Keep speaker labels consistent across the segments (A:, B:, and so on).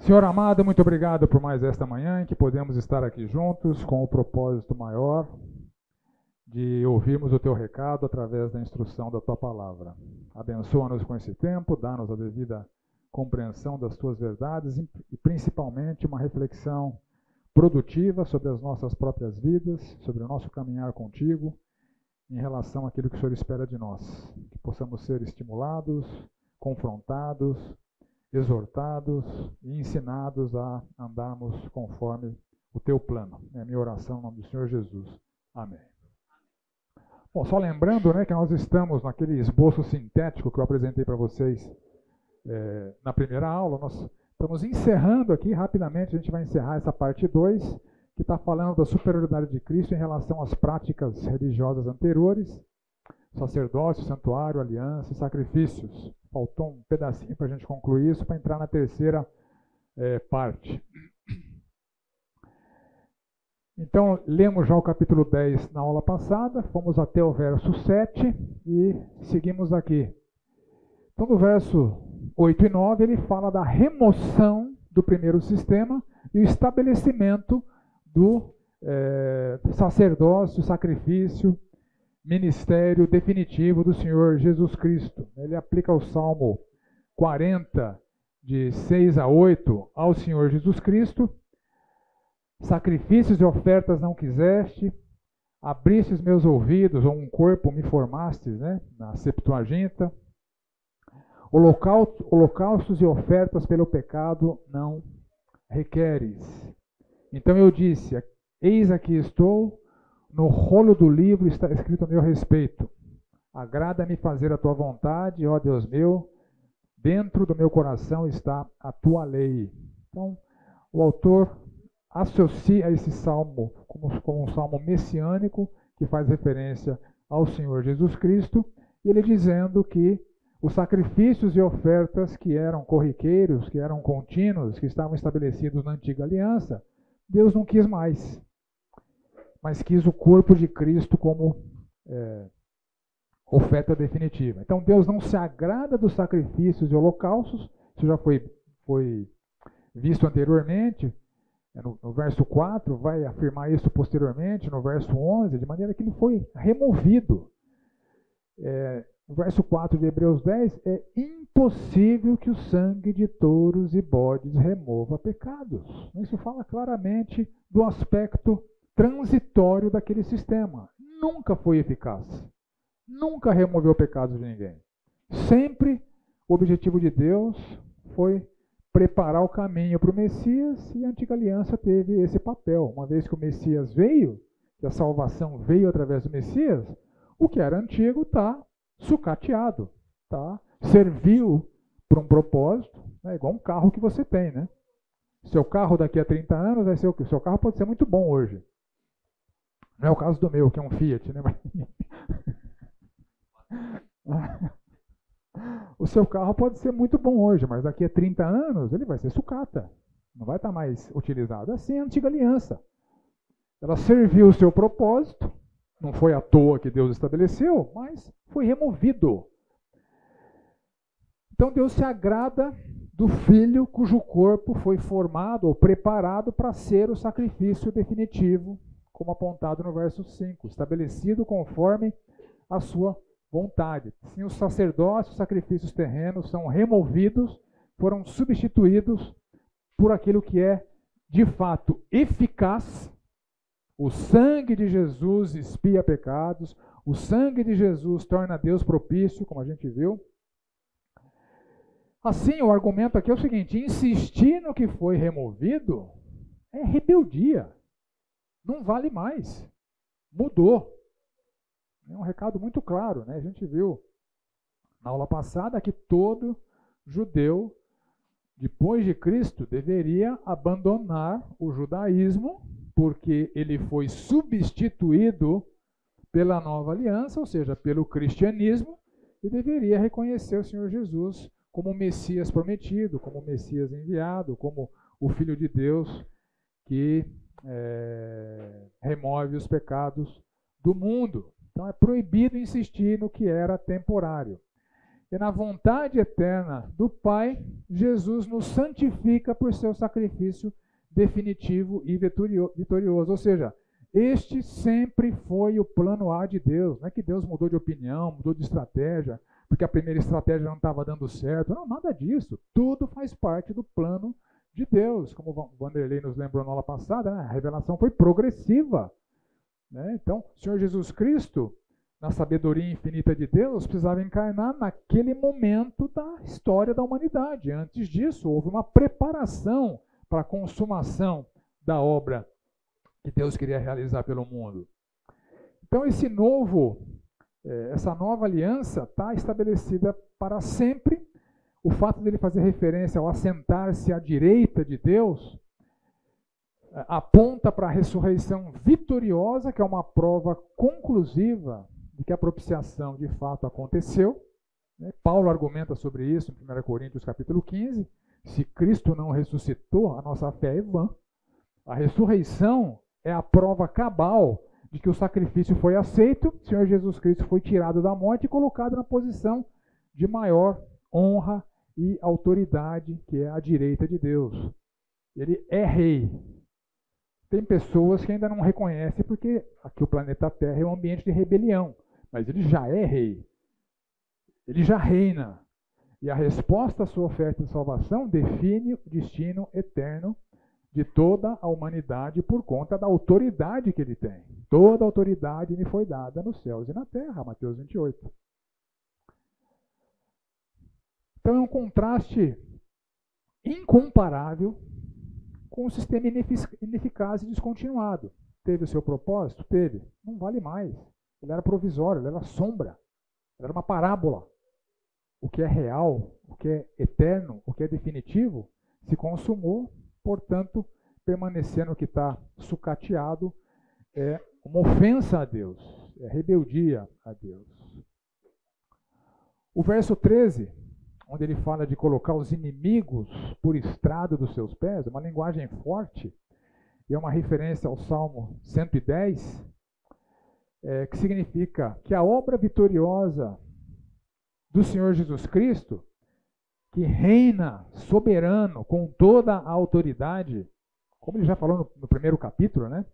A: Senhor amado, muito obrigado por mais esta manhã em que podemos estar aqui juntos com o propósito maior de ouvirmos o Teu recado através da instrução da Tua palavra. Abençoa-nos com esse tempo, dá-nos a devida compreensão das Tuas verdades e principalmente uma reflexão produtiva sobre as nossas próprias vidas, sobre o nosso caminhar contigo, em relação àquilo que o Senhor espera de nós. Que possamos ser estimulados, confrontados, exortados e ensinados a andarmos conforme o Teu plano. É a minha oração em nome do Senhor Jesus. Amém. Bom, só lembrando, que nós estamos naquele esboço sintético que eu apresentei para vocês na primeira aula. Nós estamos encerrando aqui rapidamente, a gente vai encerrar essa parte 2, que está falando da superioridade de Cristo em relação às práticas religiosas anteriores, sacerdócio, santuário, aliança e sacrifícios. Faltou um pedacinho para a gente concluir isso, para entrar na terceira parte. Então, lemos já o capítulo 10 na aula passada, fomos até o verso 7 e seguimos aqui. Então, no verso 8 e 9, ele fala da remoção do primeiro sistema e o estabelecimento do sacerdócio, sacrifício, ministério definitivo do Senhor Jesus Cristo. Ele aplica o Salmo 40, de 6 a 8, ao Senhor Jesus Cristo. Sacrifícios e ofertas não quiseste, abristes meus ouvidos, ou um corpo me formastes, na Septuaginta. Holocaustos e ofertas pelo pecado não requeres. Então eu disse, eis aqui estou, no rolo do livro está escrito a meu respeito. Agrada-me fazer a tua vontade, ó Deus meu, dentro do meu coração está a tua lei. Então, o autor associa esse salmo como um salmo messiânico, que faz referência ao Senhor Jesus Cristo, e ele dizendo que os sacrifícios e ofertas que eram corriqueiros, que eram contínuos, que estavam estabelecidos na antiga aliança, Deus não quis mais, mas quis o corpo de Cristo como oferta definitiva. Então Deus não se agrada dos sacrifícios e holocaustos, isso já foi visto anteriormente, no verso 4, vai afirmar isso posteriormente, no verso 11, de maneira que ele foi removido. No verso 4 de Hebreus 10, é impossível que o sangue de touros e bodes remova pecados. Isso fala claramente do aspecto transitório daquele sistema. Nunca foi eficaz. Nunca removeu pecados de ninguém. Sempre o objetivo de Deus foi preparar o caminho para o Messias, e a antiga aliança teve esse papel. Uma vez que o Messias veio, que a salvação veio através do Messias, o que era antigo está sucateado, serviu para um propósito, igual um carro que você tem, Seu carro daqui a 30 anos vai ser o quê? Seu carro pode ser muito bom hoje. Não é o caso do meu, que é um Fiat, O seu carro pode ser muito bom hoje, mas daqui a 30 anos ele vai ser sucata. Não vai estar mais utilizado. Assim é a antiga aliança. Ela serviu o seu propósito, não foi à toa que Deus estabeleceu, mas foi removido. Então Deus se agrada do Filho cujo corpo foi formado ou preparado para ser o sacrifício definitivo, como apontado no verso 5, estabelecido conforme a sua vontade. Sim, os sacerdócios, os sacrifícios terrenos são removidos, foram substituídos por aquilo que é de fato eficaz. O sangue de Jesus expia pecados, o sangue de Jesus torna Deus propício, como a gente viu. Assim, o argumento aqui é o seguinte: insistir no que foi removido é rebeldia. Não vale mais. Mudou. É um recado muito claro, A gente viu na aula passada que todo judeu, depois de Cristo, deveria abandonar o judaísmo, porque ele foi substituído pela nova aliança, ou seja, pelo cristianismo, e deveria reconhecer o Senhor Jesus como o Messias prometido, como o Messias enviado, como o Filho de Deus que remove os pecados do mundo. Então é proibido insistir no que era temporário. E na vontade eterna do Pai, Jesus nos santifica por seu sacrifício definitivo e vitorioso. Ou seja, este sempre foi o plano A de Deus. Não é que Deus mudou de opinião, mudou de estratégia, porque a primeira estratégia não estava dando certo. Não, nada disso. Tudo faz parte do plano de Deus. Como o Vanderlei nos lembrou na aula passada, né? A revelação foi progressiva. Né? Então, o Senhor Jesus Cristo, na sabedoria infinita de Deus, precisava encarnar naquele momento da história da humanidade. Antes disso, houve uma preparação para a consumação da obra que Deus queria realizar pelo mundo. Então, essa nova aliança está estabelecida para sempre. O fato dele fazer referência ao assentar-se à direita de Deus aponta para a ressurreição vitoriosa, que é uma prova conclusiva de que a propiciação de fato aconteceu. Paulo argumenta sobre isso em 1 Coríntios capítulo 15. Se Cristo não ressuscitou, a nossa fé é vã. A ressurreição é a prova cabal de que o sacrifício foi aceito, o Senhor Jesus Cristo foi tirado da morte e colocado na posição de maior honra e autoridade, que é a direita de Deus. Ele é rei. Tem pessoas que ainda não reconhecem porque aqui o planeta Terra é um ambiente de rebelião, mas ele já é rei. Ele já reina. E a resposta à sua oferta de salvação define o destino eterno de toda a humanidade por conta da autoridade que ele tem. Toda a autoridade me foi dada nos céus e na terra, Mateus 28. Então é um contraste incomparável com o sistema ineficaz e descontinuado. Teve o seu propósito? Teve. Não vale mais. Ele era provisório, ele era sombra. Ele era uma parábola. O que é real, o que é eterno, o que é definitivo, se consumou. Portanto, permanecer no que está sucateado é uma ofensa a Deus, é rebeldia a Deus. O verso 13, onde ele fala de colocar os inimigos por estrado dos seus pés, é uma linguagem forte, e é uma referência ao Salmo 110, que significa que a obra vitoriosa do Senhor Jesus Cristo, que reina soberano com toda a autoridade, como ele já falou no primeiro capítulo, né?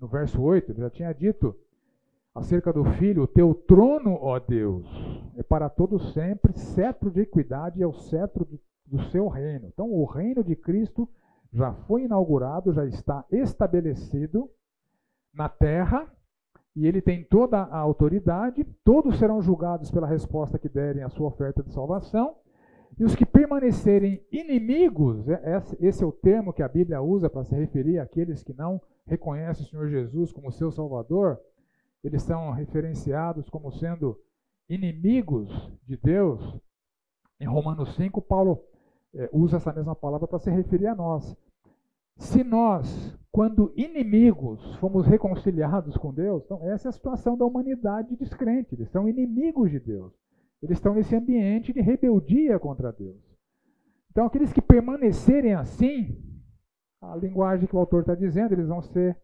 A: No verso 8, ele já tinha dito acerca do Filho: o teu trono, ó Deus, é para todo sempre, cetro de equidade é o cetro do seu reino. Então, o reino de Cristo já foi inaugurado, já está estabelecido na terra, e ele tem toda a autoridade. Todos serão julgados pela resposta que derem à sua oferta de salvação. E os que permanecerem inimigos, esse é o termo que a Bíblia usa para se referir àqueles que não reconhecem o Senhor Jesus como seu Salvador, eles são referenciados como sendo inimigos de Deus. Em Romanos 5, Paulo usa essa mesma palavra para se referir a nós. Se nós, quando inimigos, fomos reconciliados com Deus, então essa é a situação da humanidade descrente, eles são inimigos de Deus. Eles estão nesse ambiente de rebeldia contra Deus. Então, aqueles que permanecerem assim, a linguagem que o autor está dizendo, eles vão ser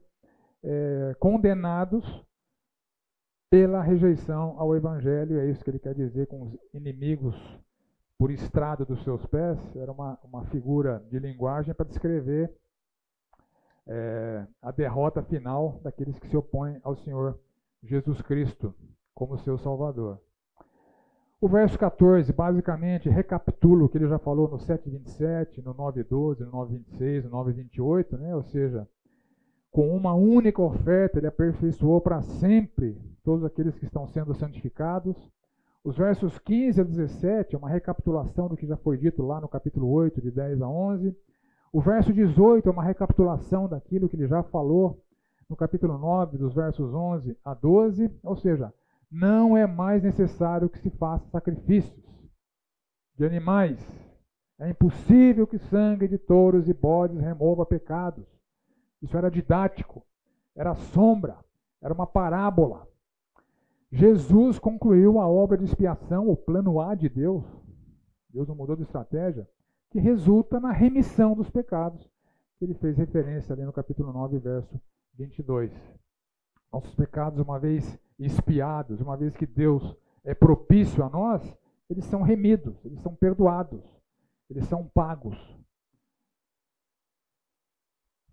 A: condenados pela rejeição ao Evangelho. É isso que ele quer dizer com os inimigos por estrado dos seus pés. Era uma figura de linguagem para descrever a derrota final daqueles que se opõem ao Senhor Jesus Cristo como seu Salvador. O verso 14, basicamente, recapitula o que ele já falou no 7:27, no 9:12, no 9:26, no 9:28, né? Ou seja, com uma única oferta, ele aperfeiçoou para sempre todos aqueles que estão sendo santificados. Os versos 15 a 17 é uma recapitulação do que já foi dito lá no capítulo 8, de 10 a 11. O verso 18 é uma recapitulação daquilo que ele já falou no capítulo 9, dos versos 11 a 12, ou seja, não é mais necessário que se faça sacrifícios de animais. É impossível que sangue de touros e bodes remova pecados. Isso era didático, era sombra, era uma parábola. Jesus concluiu a obra de expiação, o plano A de Deus. Deus não mudou de estratégia, que resulta na remissão dos pecados. Ele fez referência ali no capítulo 9, verso 22. Nossos pecados, uma vez expiados, uma vez que Deus é propício a nós, eles são remidos, eles são perdoados, eles são pagos.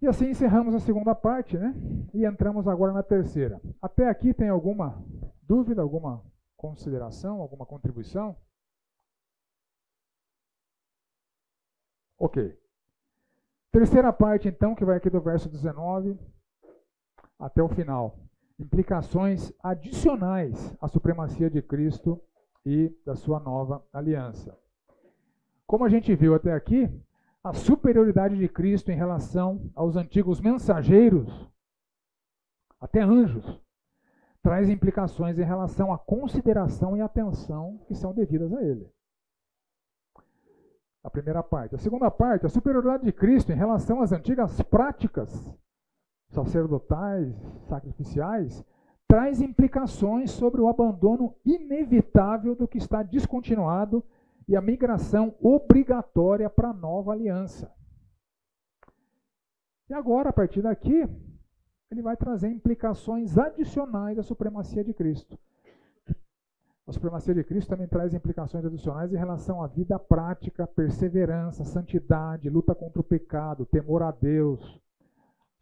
A: E assim encerramos a segunda parte, né? E entramos agora na terceira. Até aqui tem alguma dúvida, alguma consideração, alguma contribuição? Ok. Terceira parte, então, que vai aqui do verso 19 até o final. Implicações adicionais à supremacia de Cristo e da sua nova aliança. Como a gente viu até aqui, a superioridade de Cristo em relação aos antigos mensageiros, até anjos, traz implicações em relação à consideração e atenção que são devidas a ele. A primeira parte. A segunda parte, a superioridade de Cristo em relação às antigas práticas sacerdotais, sacrificiais, traz implicações sobre o abandono inevitável do que está descontinuado e a migração obrigatória para a nova aliança. E agora, a partir daqui, ele vai trazer implicações adicionais à supremacia de Cristo. A supremacia de Cristo também traz implicações adicionais em relação à vida prática, perseverança, santidade, luta contra o pecado, temor a Deus,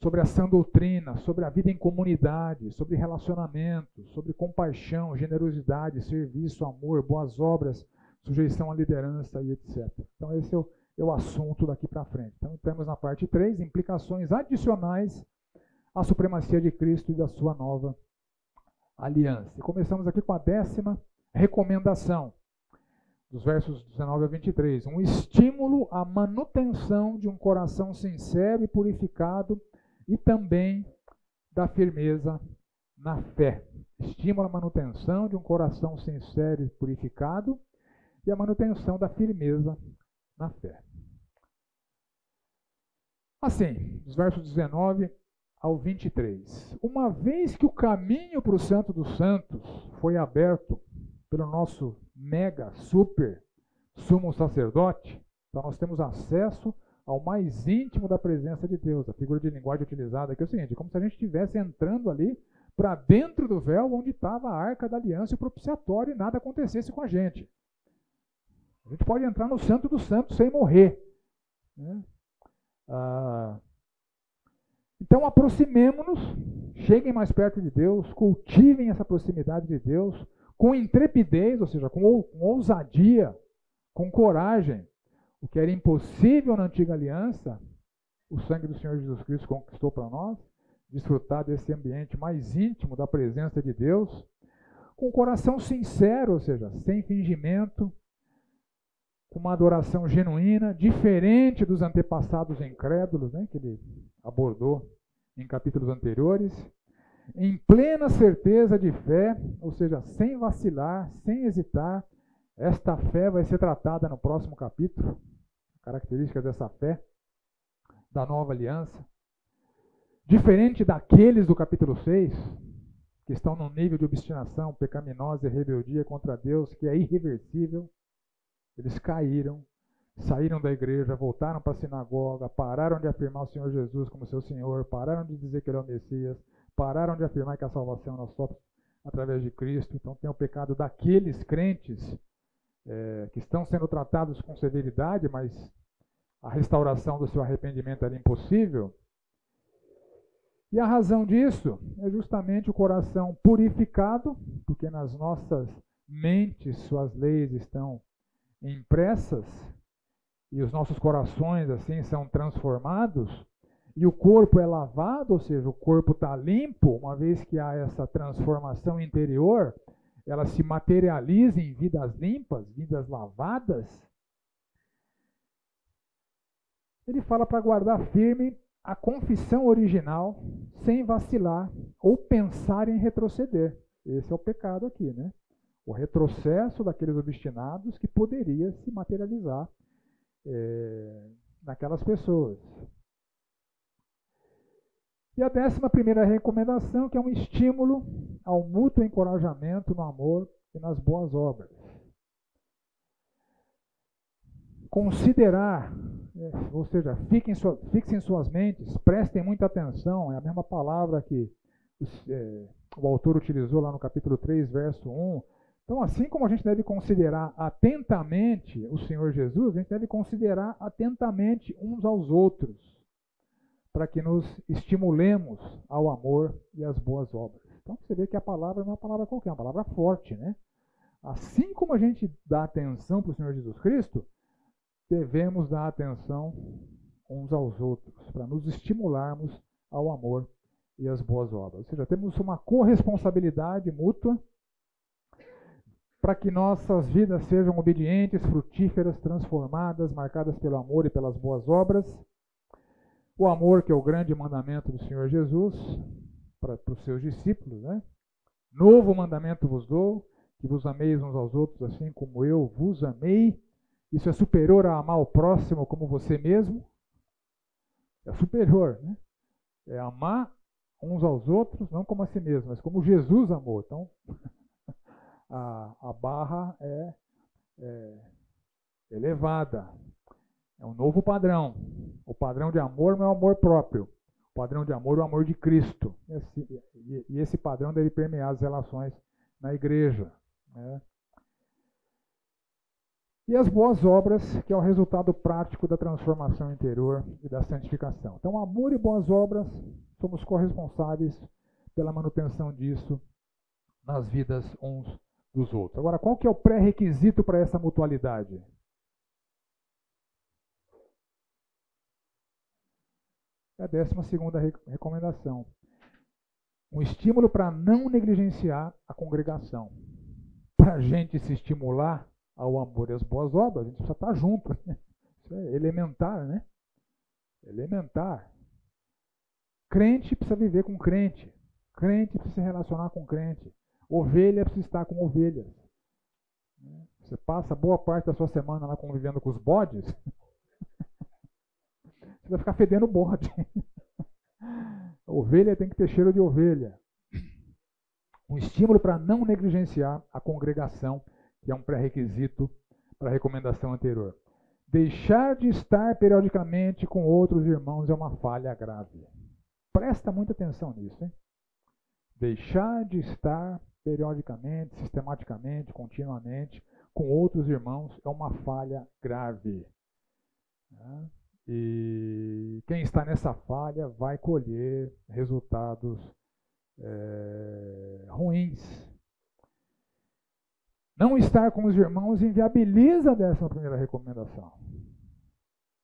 A: sobre a sã doutrina, sobre a vida em comunidade, sobre relacionamento, sobre compaixão, generosidade, serviço, amor, boas obras, sujeição à liderança e etc. Então esse é o assunto daqui para frente. Então temos na parte 3 implicações adicionais à supremacia de Cristo e da sua nova aliança. E começamos aqui com a 10ª recomendação, dos versos 19 a 23. Um estímulo à manutenção de um coração sincero e purificado e também da firmeza na fé. Estímulo à manutenção de um coração sincero e purificado e a manutenção da firmeza na fé. Assim, dos versos 19 ao 23. Uma vez que o caminho para o Santo dos Santos foi aberto pelo nosso mega, super, sumo sacerdote, então nós temos acesso ao mais íntimo da presença de Deus. A figura de linguagem utilizada aqui é o seguinte, como se a gente estivesse entrando ali para dentro do véu onde estava a arca da aliança e o propiciatório e nada acontecesse com a gente. A gente pode entrar no Santo dos Santos sem morrer, né? Então aproximemo-nos, cheguem mais perto de Deus, cultivem essa proximidade de Deus com intrepidez, ou seja, com ousadia, com coragem. O que era impossível na antiga aliança, o sangue do Senhor Jesus Cristo conquistou para nós, desfrutar desse ambiente mais íntimo da presença de Deus, com um coração sincero, ou seja, sem fingimento, com uma adoração genuína, diferente dos antepassados incrédulos, né, que ele abordou em capítulos anteriores, em plena certeza de fé, ou seja, sem vacilar, sem hesitar. Esta fé vai ser tratada no próximo capítulo, características dessa fé, da nova aliança. Diferente daqueles do capítulo 6, que estão num nível de obstinação pecaminosa e rebeldia contra Deus, que é irreversível. Eles caíram, saíram da igreja, voltaram para a sinagoga, pararam de afirmar o Senhor Jesus como seu Senhor, pararam de dizer que Ele é o Messias, pararam de afirmar que a salvação é só através de Cristo. Então tem o pecado daqueles crentes que estão sendo tratados com severidade, mas a restauração do seu arrependimento era impossível. E a razão disso é justamente o coração purificado, porque nas nossas mentes suas leis estão impressas e os nossos corações assim são transformados e o corpo é lavado, ou seja, o corpo está limpo. Uma vez que há essa transformação interior, ela se materializa em vidas limpas, vidas lavadas. Ele fala para guardar firme a confissão original, sem vacilar ou pensar em retroceder. Esse é o pecado aqui, né? O retrocesso daqueles obstinados que poderia se materializar naquelas pessoas. E a 11ª recomendação, que é um estímulo ao mútuo encorajamento no amor e nas boas obras. Considerar, ou seja, fixem suas mentes, prestem muita atenção, é a mesma palavra que o autor utilizou lá no capítulo 3, verso 1, Então, assim como a gente deve considerar atentamente o Senhor Jesus, a gente deve considerar atentamente uns aos outros, para que nos estimulemos ao amor e às boas obras. Então, você vê que a palavra não é uma palavra qualquer, é uma palavra forte, né? Assim como a gente dá atenção para o Senhor Jesus Cristo, devemos dar atenção uns aos outros, para nos estimularmos ao amor e às boas obras. Ou seja, temos uma corresponsabilidade mútua para que nossas vidas sejam obedientes, frutíferas, transformadas, marcadas pelo amor e pelas boas obras. O amor, que é o grande mandamento do Senhor Jesus para os seus discípulos, né? Novo mandamento vos dou, que vos ameis uns aos outros, assim como eu vos amei. Isso é superior a amar o próximo como você mesmo. É superior, né? É amar uns aos outros, não como a si mesmo, mas como Jesus amou. Então, a barra é elevada. É um novo padrão. O padrão de amor não é o amor próprio. O padrão de amor é o amor de Cristo. E esse padrão deve permear as relações na igreja, né? E as boas obras, que é o resultado prático da transformação interior e da santificação. Então, amor e boas obras, somos corresponsáveis pela manutenção disso nas vidas uns dos outros. Agora, qual que é o pré-requisito para essa mutualidade? É a 12ª recomendação. Um estímulo para não negligenciar a congregação. Para a gente se estimular ao amor e às boas obras, a gente precisa estar junto. Né? Isso é elementar, né? Elementar. Crente precisa viver com crente. Crente precisa se relacionar com crente. Ovelha precisa estar com ovelhas. Você passa boa parte da sua semana lá convivendo com os bodes, você vai ficar fedendo bode. A ovelha tem que ter cheiro de ovelha. Um estímulo para não negligenciar a congregação, que é um pré-requisito para a recomendação anterior. Deixar de estar periodicamente com outros irmãos é uma falha grave. Presta muita atenção nisso, hein? Deixar de estar periodicamente, sistematicamente, continuamente com outros irmãos é uma falha grave. E quem está nessa falha vai colher resultados ruins. Não estar com os irmãos inviabiliza a 11ª recomendação.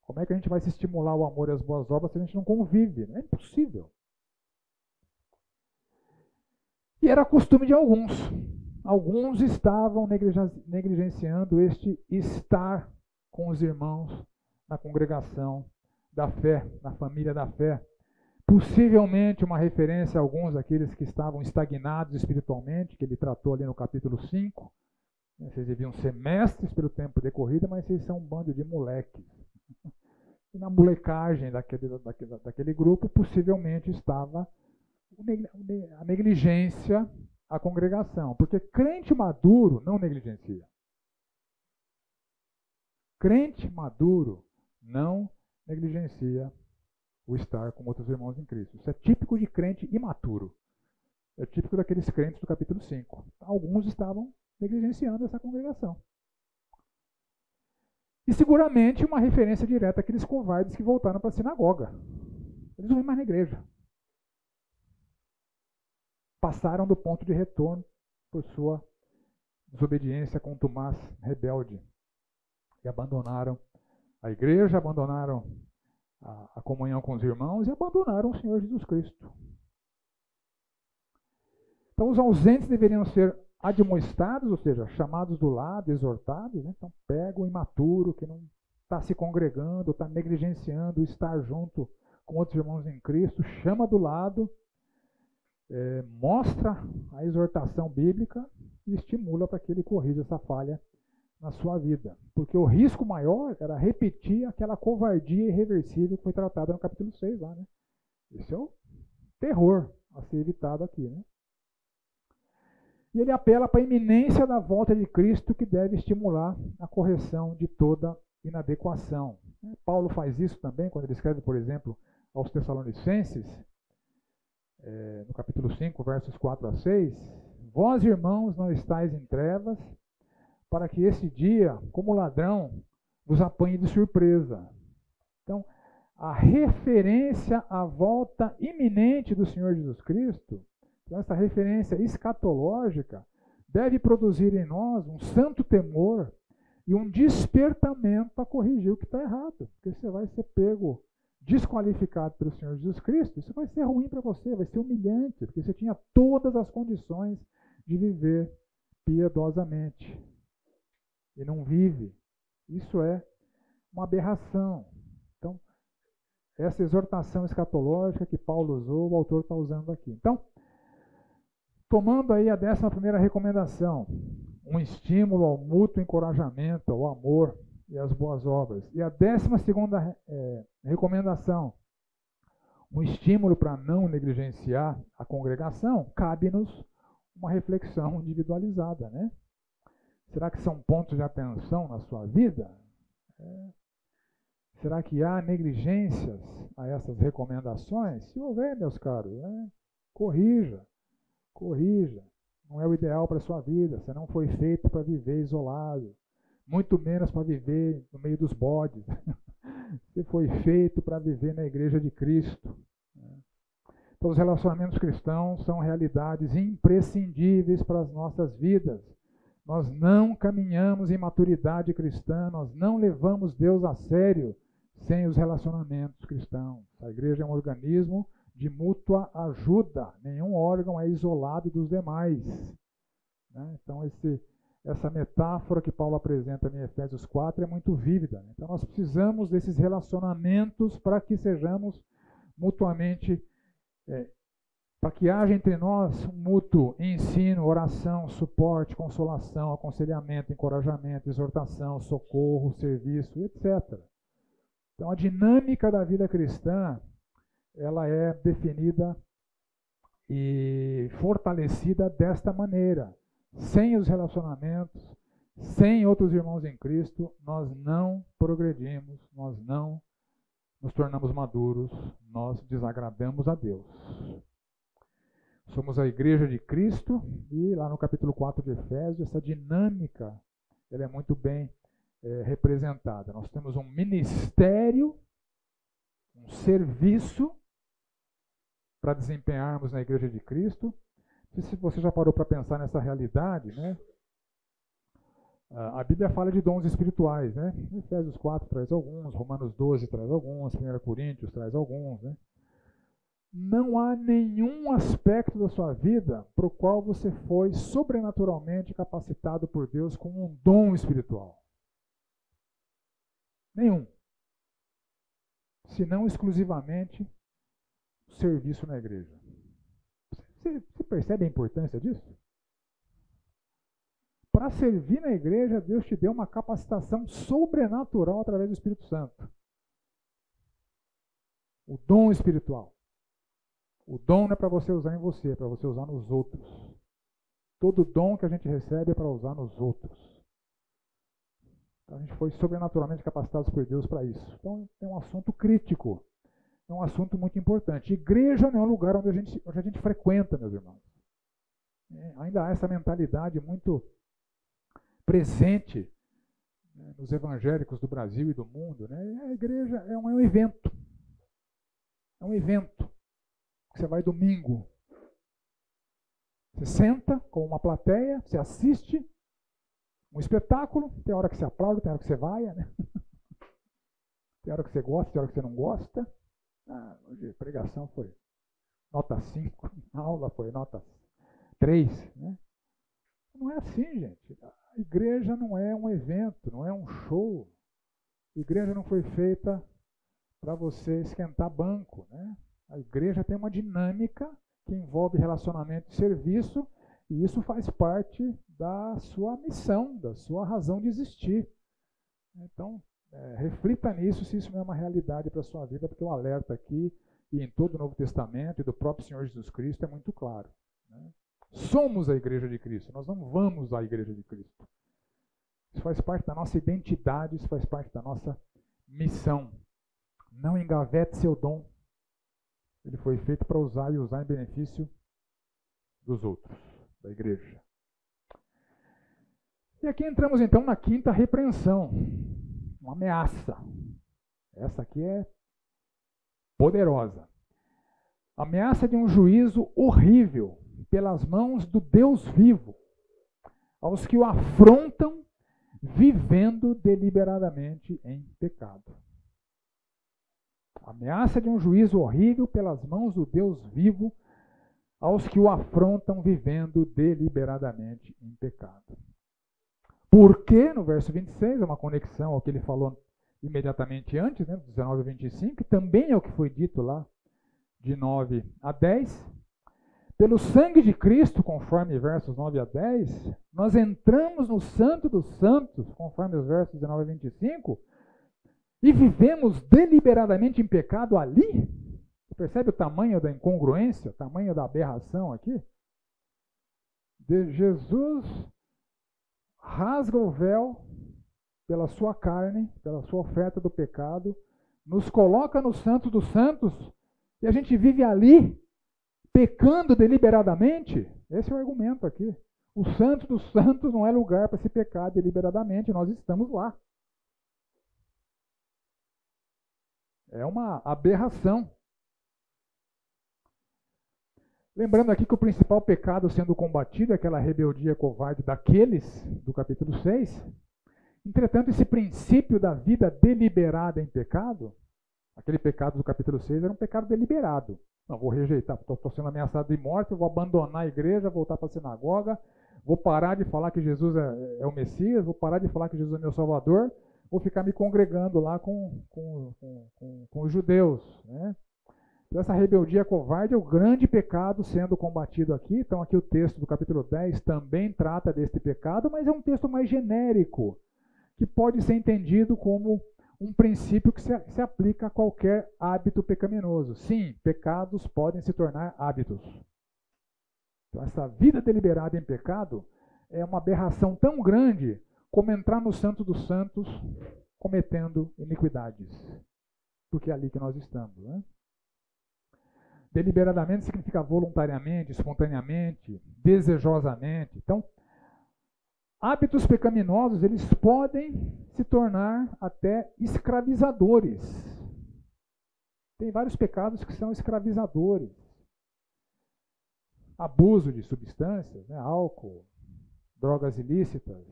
A: Como é que a gente vai se estimular ao amor e às boas obras se a gente não convive? É impossível. E era costume de alguns. Alguns estavam negligenciando este estar com os irmãos na congregação da fé, na família da fé. Possivelmente uma referência a alguns daqueles que estavam estagnados espiritualmente, que ele tratou ali no capítulo 5. Vocês deviam ser mestres pelo tempo decorrido, mas vocês são um bando de moleques. E na molecagem daquele grupo, possivelmente estava a negligência à congregação. Porque crente maduro não negligencia. Crente maduro não negligencia o estar com outros irmãos em Cristo. Isso é típico de crente imaturo. É típico daqueles crentes do capítulo 5. Alguns estavam negligenciando essa congregação. E seguramente uma referência direta àqueles covardes que voltaram para a sinagoga. Eles não vêm mais na igreja. Passaram do ponto de retorno por sua desobediência contumaz, rebelde. E abandonaram a igreja, abandonaram a comunhão com os irmãos e abandonaram o Senhor Jesus Cristo. Então os ausentes deveriam ser admoestados, ou seja, chamados do lado, exortados. Né? Então pega o imaturo que não está se congregando, está negligenciando estar junto com outros irmãos em Cristo, chama do lado, mostra a exortação bíblica e estimula para que ele corrija essa falha na sua vida. Porque o risco maior era repetir aquela covardia irreversível que foi tratada no capítulo 6 lá. Né? Esse é o terror a ser evitado aqui. Né? E ele apela para a iminência da volta de Cristo, que deve estimular a correção de toda inadequação. Paulo faz isso também quando ele escreve, por exemplo, aos Tessalonicenses, no capítulo 5, versos 4 a 6. vós, irmãos, não estáis em trevas, para que esse dia, como ladrão, vos apanhe de surpresa. Então, a referência à volta iminente do Senhor Jesus Cristo, então essa referência escatológica, deve produzir em nós um santo temor e um despertamento a corrigir o que está errado. Porque você vai ser pego, desqualificado pelo Senhor Jesus Cristo, isso vai ser ruim para você, vai ser humilhante, porque você tinha todas as condições de viver piedosamente. E não vive. Isso é uma aberração. Então, essa exortação escatológica que Paulo usou, o autor está usando aqui. Então, tomando aí a 11ª recomendação, um estímulo ao mútuo encorajamento, ao amor e às boas obras. E a 12ª recomendação, um estímulo para não negligenciar a congregação, cabe-nos uma reflexão individualizada, né? Será que são pontos de atenção na sua vida? Será que há negligências a essas recomendações? Se houver, meus caros, corrija. Não é o ideal para a sua vida. Você não foi feito para viver isolado, muito menos para viver no meio dos bodes. Você foi feito para viver na igreja de Cristo. Então, os relacionamentos cristãos são realidades imprescindíveis para as nossas vidas. Nós não caminhamos em maturidade cristã, nós não levamos Deus a sério sem os relacionamentos cristãos. A igreja é um organismo de mútua ajuda, nenhum órgão é isolado dos demais. Então, essa metáfora que Paulo apresenta em Efésios 4 é muito vívida. Então, nós precisamos desses relacionamentos para que sejamos mutuamente, para que haja entre nós um mútuo ensino, oração, suporte, consolação, aconselhamento, encorajamento, exortação, socorro, serviço, etc. Então, a dinâmica da vida cristã, ela é definida e fortalecida desta maneira. Sem os relacionamentos, sem outros irmãos em Cristo, nós não progredimos, nós não nos tornamos maduros, nós desagradamos a Deus. Somos a igreja de Cristo e lá no capítulo 4 de Efésios, essa dinâmica ela é muito bem representada. Nós temos um ministério, um serviço para desempenharmos na igreja de Cristo. Não sei se você já parou para pensar nessa realidade, né? A Bíblia fala de dons espirituais, né? Efésios 4 traz alguns, Romanos 12 traz alguns, 1 Coríntios traz alguns, né? Não há nenhum aspecto da sua vida para o qual você foi sobrenaturalmente capacitado por Deus com um dom espiritual. Nenhum. Senão exclusivamente o serviço na igreja. Você percebe a importância disso? Para servir na igreja, Deus te deu uma capacitação sobrenatural através do Espírito Santo. O dom espiritual. O dom não é para você usar em você, é para você usar nos outros. Todo dom que a gente recebe é para usar nos outros. Então, a gente foi sobrenaturalmente capacitados por Deus para isso. Então, é um assunto crítico. É um assunto muito importante. Igreja não é um lugar onde a gente frequenta, meus irmãos. Ainda há essa mentalidade muito presente, né, nos evangélicos do Brasil e do mundo. Né? A igreja é um evento. É um evento. Você vai domingo. Você senta com uma plateia, você assiste um espetáculo, tem hora que você aplaude, tem hora que você vai, né? Tem hora que você gosta, tem hora que você não gosta. Hoje a pregação foi nota 5, a aula foi nota 3. Né? Não é assim, gente. A igreja não é um evento, não é um show. A igreja não foi feita para você esquentar banco. Né? A igreja tem uma dinâmica que envolve relacionamento e serviço, e isso faz parte da sua missão, da sua razão de existir. Então, reflita nisso, se isso não é uma realidade para a sua vida, porque o alerta aqui, e em todo o Novo Testamento, e do próprio Senhor Jesus Cristo, é muito claro. Né? Somos a igreja de Cristo, nós não vamos à igreja de Cristo. Isso faz parte da nossa identidade, isso faz parte da nossa missão. Não engavete seu dom. Ele foi feito para usar e usar em benefício dos outros. da igreja. E aqui entramos então na quinta repreensão, uma ameaça. Essa aqui é poderosa. Ameaça de um juízo horrível pelas mãos do Deus vivo, aos que o afrontam vivendo deliberadamente em pecado. Ameaça de um juízo horrível pelas mãos do Deus vivo, aos que o afrontam vivendo deliberadamente em pecado. Porque, no verso 26, é uma conexão ao que ele falou imediatamente antes, né, 19 a 25, que também é o que foi dito lá, de 9 a 10. Pelo sangue de Cristo, conforme versos 9 a 10, nós entramos no Santo dos Santos, conforme os versos 19 a 25, e vivemos deliberadamente em pecado ali. Você percebe o tamanho da incongruência, o tamanho da aberração aqui? Jesus rasga o véu pela sua carne, pela sua oferta do pecado, nos coloca no Santo dos Santos, e a gente vive ali, pecando deliberadamente. Esse é o argumento aqui. O Santo dos Santos não é lugar para se pecar deliberadamente, nós estamos lá. É uma aberração. Lembrando aqui que o principal pecado sendo combatido é aquela rebeldia covarde daqueles, do capítulo 6. Entretanto, esse princípio da vida deliberada em pecado, aquele pecado do capítulo 6 era um pecado deliberado. Não, vou rejeitar, estou sendo ameaçado de morte, eu vou abandonar a igreja, voltar para a sinagoga, vou parar de falar que Jesus é o Messias, vou parar de falar que Jesus é meu Salvador, vou ficar me congregando lá com os judeus, né? Então, essa rebeldia covarde é o grande pecado sendo combatido aqui. Então, aqui o texto do capítulo 10 também trata deste pecado, mas é um texto mais genérico, que pode ser entendido como um princípio que se aplica a qualquer hábito pecaminoso. Sim, pecados podem se tornar hábitos. Então, essa vida deliberada em pecado é uma aberração tão grande como entrar no Santo dos Santos cometendo iniquidades. Porque é ali que nós estamos, né? Deliberadamente significa voluntariamente, espontaneamente, desejosamente. Então, hábitos pecaminosos, eles podem se tornar até escravizadores. Tem vários pecados que são escravizadores. Abuso de substâncias, né? Álcool, drogas ilícitas,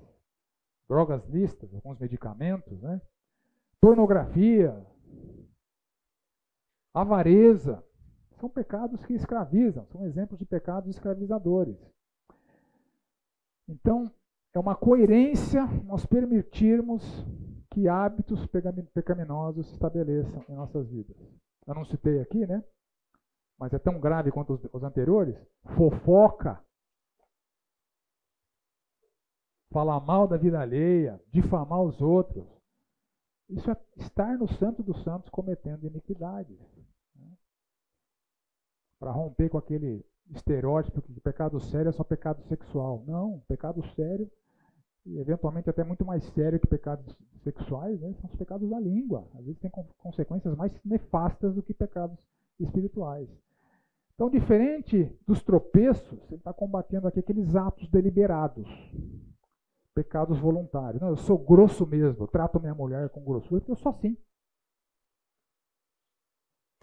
A: drogas lícitas, alguns medicamentos, né? Pornografia, avareza. São pecados que escravizam, são exemplos de pecados escravizadores. Então, é uma coerência nós permitirmos que hábitos pecaminosos se estabeleçam em nossas vidas. Eu não citei aqui, né? Mas é tão grave quanto os anteriores. Fofoca, falar mal da vida alheia, difamar os outros. Isso é estar no Santo dos Santos cometendo iniquidades. Para romper com aquele estereótipo que pecado sério é só pecado sexual. Não, pecado sério, e eventualmente até muito mais sério que pecados sexuais, né, são os pecados da língua. Às vezes tem consequências mais nefastas do que pecados espirituais. Então, diferente dos tropeços, ele está combatendo aqui aqueles atos deliberados, pecados voluntários. Não, eu sou grosso mesmo, eu trato minha mulher com grossura, porque eu sou assim.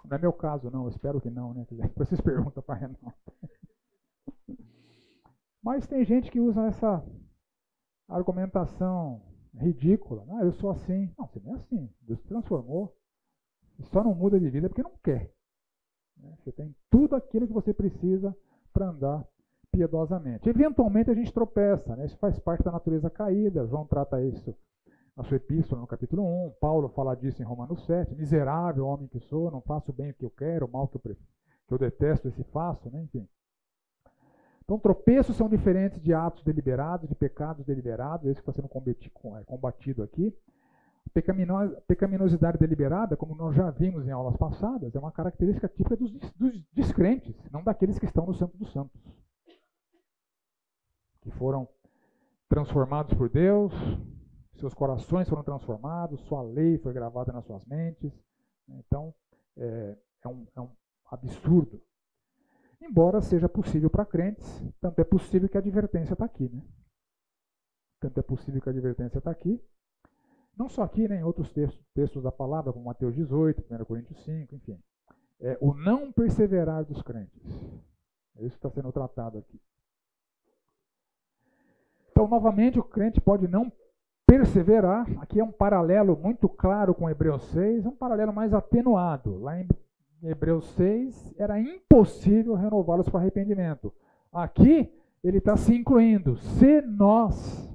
A: Não é meu caso, não. Eu espero que não, né? Depois vocês perguntam para Renato. Mas tem gente que usa essa argumentação ridícula. Ah, eu sou assim. Não, você não é assim. Deus te transformou. Você só não muda de vida porque não quer. Você tem tudo aquilo que você precisa para andar piedosamente. Eventualmente a gente tropeça, né? Isso faz parte da natureza caída. João trata isso na sua epístola, no capítulo 1, Paulo fala disso em Romanos 7, miserável homem que sou, não faço bem o que eu quero, o mal que eu detesto, esse faço, né? Enfim. Então, tropeços são diferentes de atos deliberados, de pecados deliberados, esse que está sendo combatido aqui. Pecaminosidade deliberada, como nós já vimos em aulas passadas, é uma característica típica dos descrentes, não daqueles que estão no Santo dos Santos, que foram transformados por Deus, seus corações foram transformados, sua lei foi gravada nas suas mentes. Então, é um absurdo. embora seja possível para crentes, tanto é possível que a advertência está aqui, né? Tanto é possível que a advertência está aqui. Não só aqui, né, em outros textos da palavra, como Mateus 18, 1 Coríntios 5, enfim. É o não perseverar dos crentes. É isso que está sendo tratado aqui. Então, novamente, o crente pode não perseverar. Aqui é um paralelo muito claro com Hebreus 6, um paralelo mais atenuado. Lá em Hebreus 6, era impossível renová-los para arrependimento. Aqui, ele está se incluindo. Se nós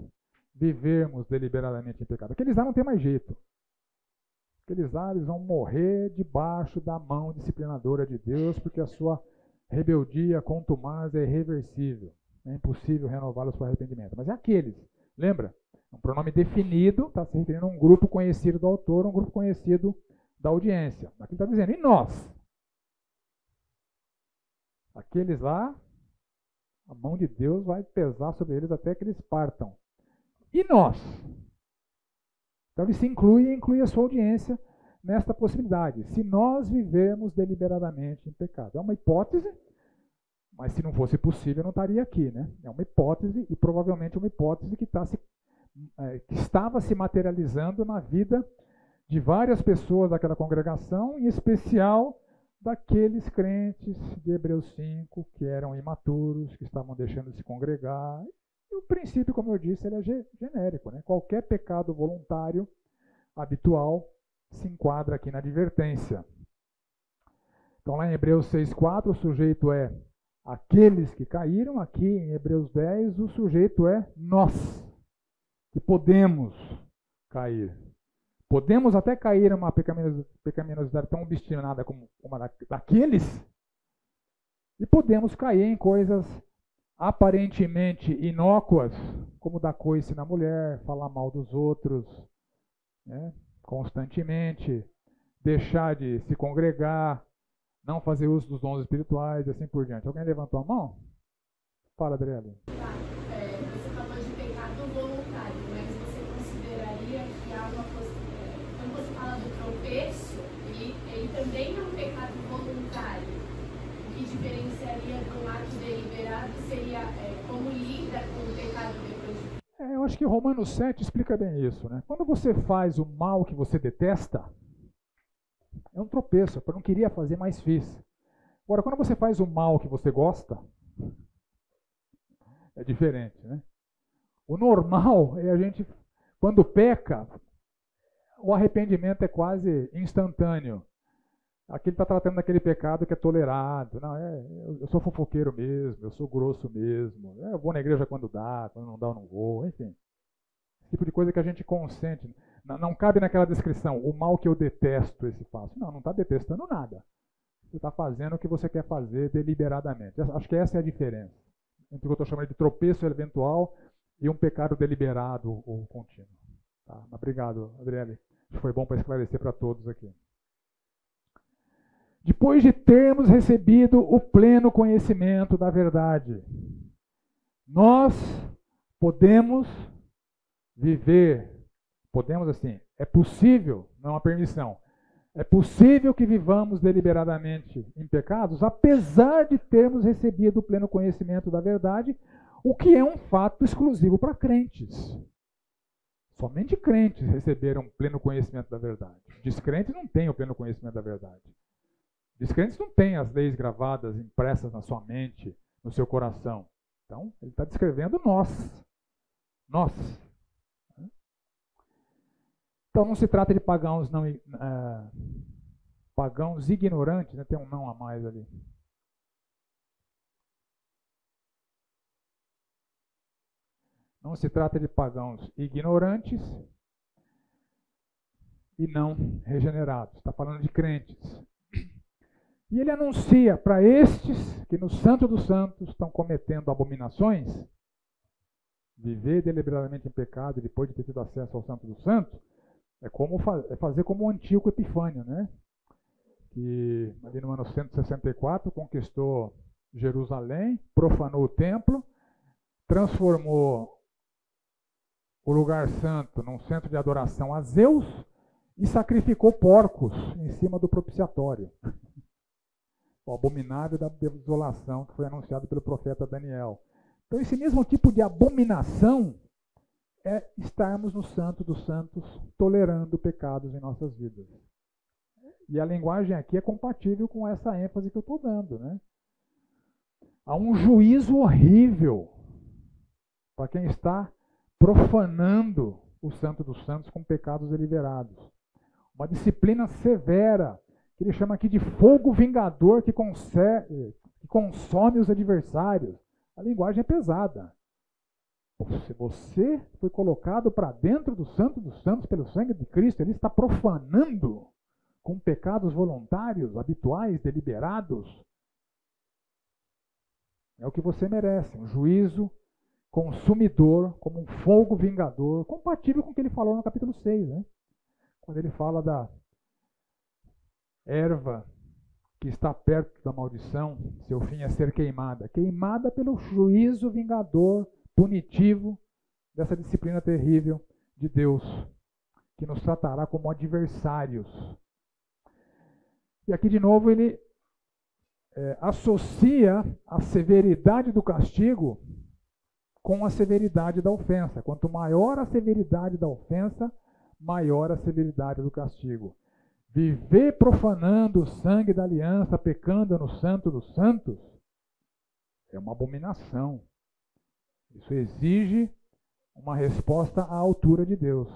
A: vivermos deliberadamente em pecado. Aqueles lá não tem mais jeito. Aqueles lá eles vão morrer debaixo da mão disciplinadora de Deus, porque a sua rebeldia contumaz é irreversível. É impossível renová-los para arrependimento. Mas é aqueles, lembra? Um pronome definido, está se referindo a um grupo conhecido do autor, um grupo conhecido da audiência. Aqui está dizendo, e nós? Aqueles lá, a mão de Deus vai pesar sobre eles até que eles partam. E nós? Então ele se inclui a sua audiência nesta possibilidade. Se nós vivermos deliberadamente em pecado. É uma hipótese, mas se não fosse possível, não estaria aqui, né? É uma hipótese e provavelmente uma hipótese que estava se materializando na vida de várias pessoas daquela congregação, em especial daqueles crentes de Hebreus 5 que eram imaturos, que estavam deixando de se congregar. E o princípio, como eu disse, ele é genérico, né? Qualquer pecado voluntário habitual se enquadra aqui na advertência. Então, lá em Hebreus 6,4, o sujeito é aqueles que caíram. Aqui em Hebreus 10, o sujeito é nós, que podemos cair. Podemos até cair em uma pecaminosidade tão obstinada como a daqueles, e podemos cair em coisas aparentemente inócuas, como dar coice na mulher, falar mal dos outros, né, constantemente, deixar de se congregar, não fazer uso dos dons espirituais e assim por diante. Alguém levantou a mão? Fala, Adriele.
B: Você falou de pecado voluntário, mas você consideraria que há uma possibilidade? Quando você fala do tropeço, ele também é um pecado voluntário. O que diferenciaria de um ato deliberado seria como lida com o pecado depois de...
A: Eu acho que Romanos 7 explica bem isso, né? Quando você faz o mal que você detesta, é um tropeço, eu não queria fazer, mas fiz. Agora, quando você faz o mal que você gosta, é diferente, né? O normal é a gente, quando peca, o arrependimento é quase instantâneo. Aqui ele está tratando daquele pecado que é tolerado. Não, eu sou fofoqueiro mesmo, eu sou grosso mesmo, eu vou na igreja quando dá, quando não dá eu não vou, enfim. Esse tipo de coisa que a gente consente. Não cabe naquela descrição, o mal que eu detesto, esse faço. Não está detestando nada. Você está fazendo o que você quer fazer deliberadamente. Acho que essa é a diferença entre o que eu estou chamando de tropeço eventual e um pecado deliberado ou contínuo. Tá? Obrigado, Adriele. Foi bom para esclarecer para todos aqui. Depois de termos recebido o pleno conhecimento da verdade, nós podemos viver, é possível, não é uma permissão, é possível que vivamos deliberadamente em pecados, apesar de termos recebido o pleno conhecimento da verdade, o que é um fato exclusivo para crentes. Somente crentes receberam pleno conhecimento da verdade. Descrentes não têm o pleno conhecimento da verdade. Descrentes não têm as leis gravadas, impressas na sua mente, no seu coração. Então, ele está descrevendo nós. Nós. Então, não se trata de pagãos, pagãos ignorantes, né? Tem um não a mais ali. Não se trata de pagãos ignorantes e não regenerados. Está falando de crentes. E ele anuncia para estes que no Santo dos Santos estão cometendo abominações, viver deliberadamente em pecado e depois de ter tido acesso ao Santo dos Santos, é fazer como o Antíoco Epifânio, né? Que ali no ano 164 conquistou Jerusalém, profanou o templo, transformou o lugar santo num centro de adoração a Zeus e sacrificou porcos em cima do propiciatório. o abominável da desolação que foi anunciado pelo profeta Daniel. Então, esse mesmo tipo de abominação é estarmos no Santo dos Santos, tolerando pecados em nossas vidas. E a linguagem aqui é compatível com essa ênfase que eu estou dando, né? Há um juízo horrível para quem está profanando o Santo dos Santos com pecados deliberados. Uma disciplina severa, que ele chama aqui de fogo vingador que consome os adversários. A linguagem é pesada. Se você foi colocado para dentro do Santo dos Santos pelo sangue de Cristo, ele está profanando com pecados voluntários, habituais, deliberados. É o que você merece, um juízo consumidor, como um fogo vingador, compatível com o que ele falou no capítulo 6, né? Quando ele fala da erva que está perto da maldição, seu fim é ser queimada. Queimada pelo juízo vingador, punitivo, dessa disciplina terrível de Deus, que nos tratará como adversários. E aqui, de novo, ele associa a severidade do castigo com a severidade da ofensa. Quanto maior a severidade da ofensa, maior a severidade do castigo. Viver profanando o sangue da aliança, pecando no Santo dos Santos, é uma abominação. Isso exige uma resposta à altura de Deus.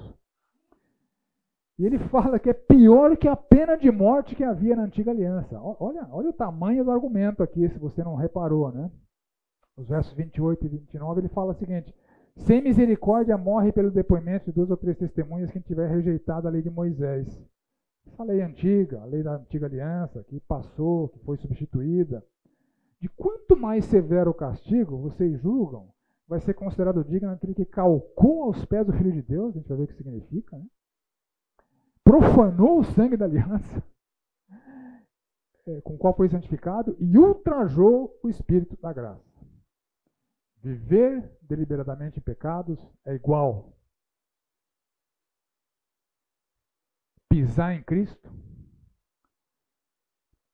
A: E ele fala que é pior que a pena de morte que havia na antiga aliança. Olha o tamanho do argumento aqui, se você não reparou, né? Os versos 28 e 29, ele fala o seguinte: sem misericórdia morre pelo depoimento de 2 ou 3 testemunhas quem tiver rejeitado a lei de Moisés. Essa lei antiga, a lei da antiga aliança, que passou, que foi substituída. De quanto mais severo o castigo, vocês julgam, vai ser considerado digno aquele que calcou aos pés do Filho de Deus, a gente vai ver o que significa, né? Profanou o sangue da aliança, com o qual foi santificado, e ultrajou o Espírito da graça. Viver deliberadamente em pecados é igual pisar em Cristo,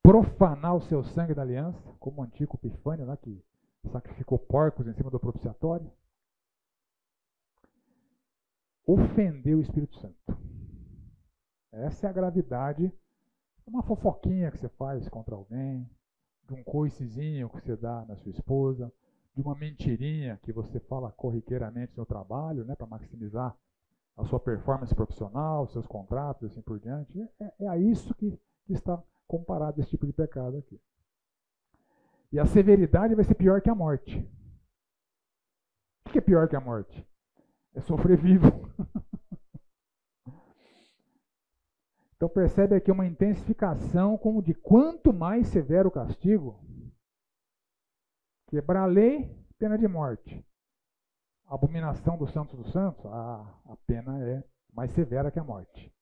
A: profanar o seu sangue da aliança, como o antigo Epifânio, lá que sacrificou porcos em cima do propiciatório, ofender o Espírito Santo. Essa é a gravidade de uma fofoquinha que você faz contra alguém, de um coicezinho que você dá na sua esposa, de uma mentirinha que você fala corriqueiramente no seu trabalho, né, para maximizar a sua performance profissional, seus contratos e assim por diante. É a isso que está comparado esse tipo de pecado aqui. E a severidade vai ser pior que a morte. O que é pior que a morte? É sofrer vivo. Então percebe aqui uma intensificação como de quanto mais severo o castigo, quebrar a lei, pena de morte. A abominação do Santos dos Santos, a pena é mais severa que a morte.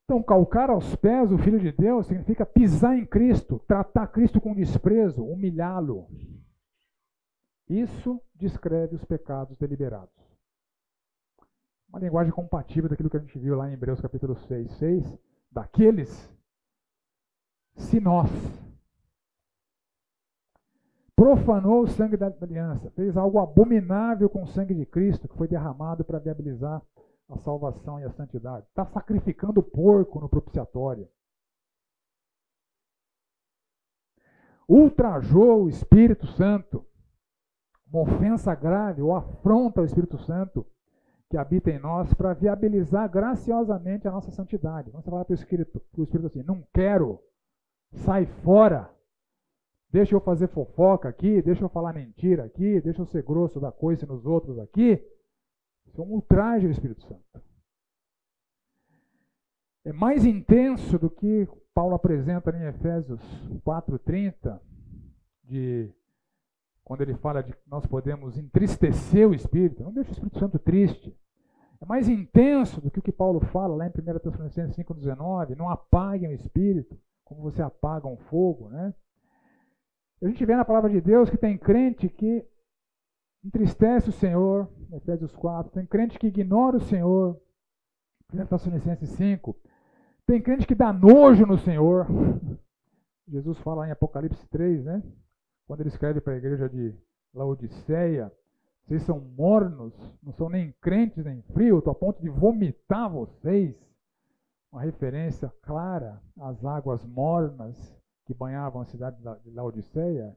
A: Então, calcar aos pés o Filho de Deus significa pisar em Cristo, tratar Cristo com desprezo, humilhá-lo. Isso descreve os pecados deliberados. Uma linguagem compatível daquilo que a gente viu lá em Hebreus capítulo 6, daqueles, se nós. Profanou o sangue da aliança, fez algo abominável com o sangue de Cristo, que foi derramado para viabilizar a salvação e a santidade. Está sacrificando o porco no propiciatório. Ultrajou o Espírito Santo, uma ofensa grave ou afronta ao Espírito Santo que habita em nós para viabilizar graciosamente a nossa santidade. Quando você fala para o Espírito assim, não quero, sai fora. Deixa eu fazer fofoca aqui, deixa eu falar mentira aqui, deixa eu ser grosso da coisa nos outros aqui. Isso é um ultraje ao Espírito Santo. É mais intenso do que Paulo apresenta em Efésios 4:30, quando ele fala de que nós podemos entristecer o Espírito. Não deixa o Espírito Santo triste. É mais intenso do que o que Paulo fala lá em 1 Tessalonicenses 5:19. Não apaguem o Espírito, como você apaga um fogo, né? A gente vê na palavra de Deus que tem crente que entristece o Senhor, Efésios 4, tem crente que ignora o Senhor, 1 Tessalonicenses 5, tem crente que dá nojo no Senhor, Jesus fala em Apocalipse 3, né? Quando ele escreve para a igreja de Laodiceia, vocês são mornos, não são nem crentes nem frios, estou a ponto de vomitar vocês. Uma referência clara às águas mornas que banhavam a cidade de Laodiceia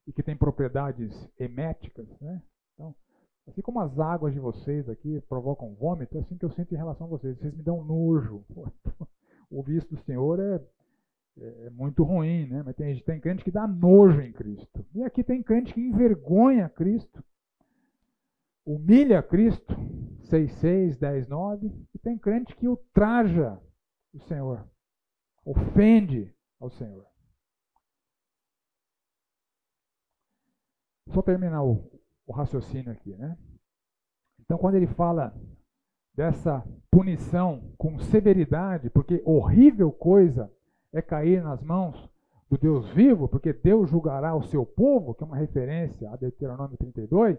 A: e que tem propriedades eméticas, né? Então, assim como as águas de vocês aqui provocam vômito, é assim que eu sinto em relação a vocês. Vocês me dão nojo. Ouvir isso do Senhor é muito ruim, né? Mas tem crente que dá nojo em Cristo. E aqui tem crente que envergonha Cristo, humilha Cristo, 6,6, 10,9. E tem crente que ultraja o Senhor, ofende ao Senhor. Só terminar o raciocínio aqui, né? Então, quando ele fala dessa punição com severidade, porque horrível coisa é cair nas mãos do Deus vivo, porque Deus julgará o seu povo, que é uma referência a Deuteronômio 32.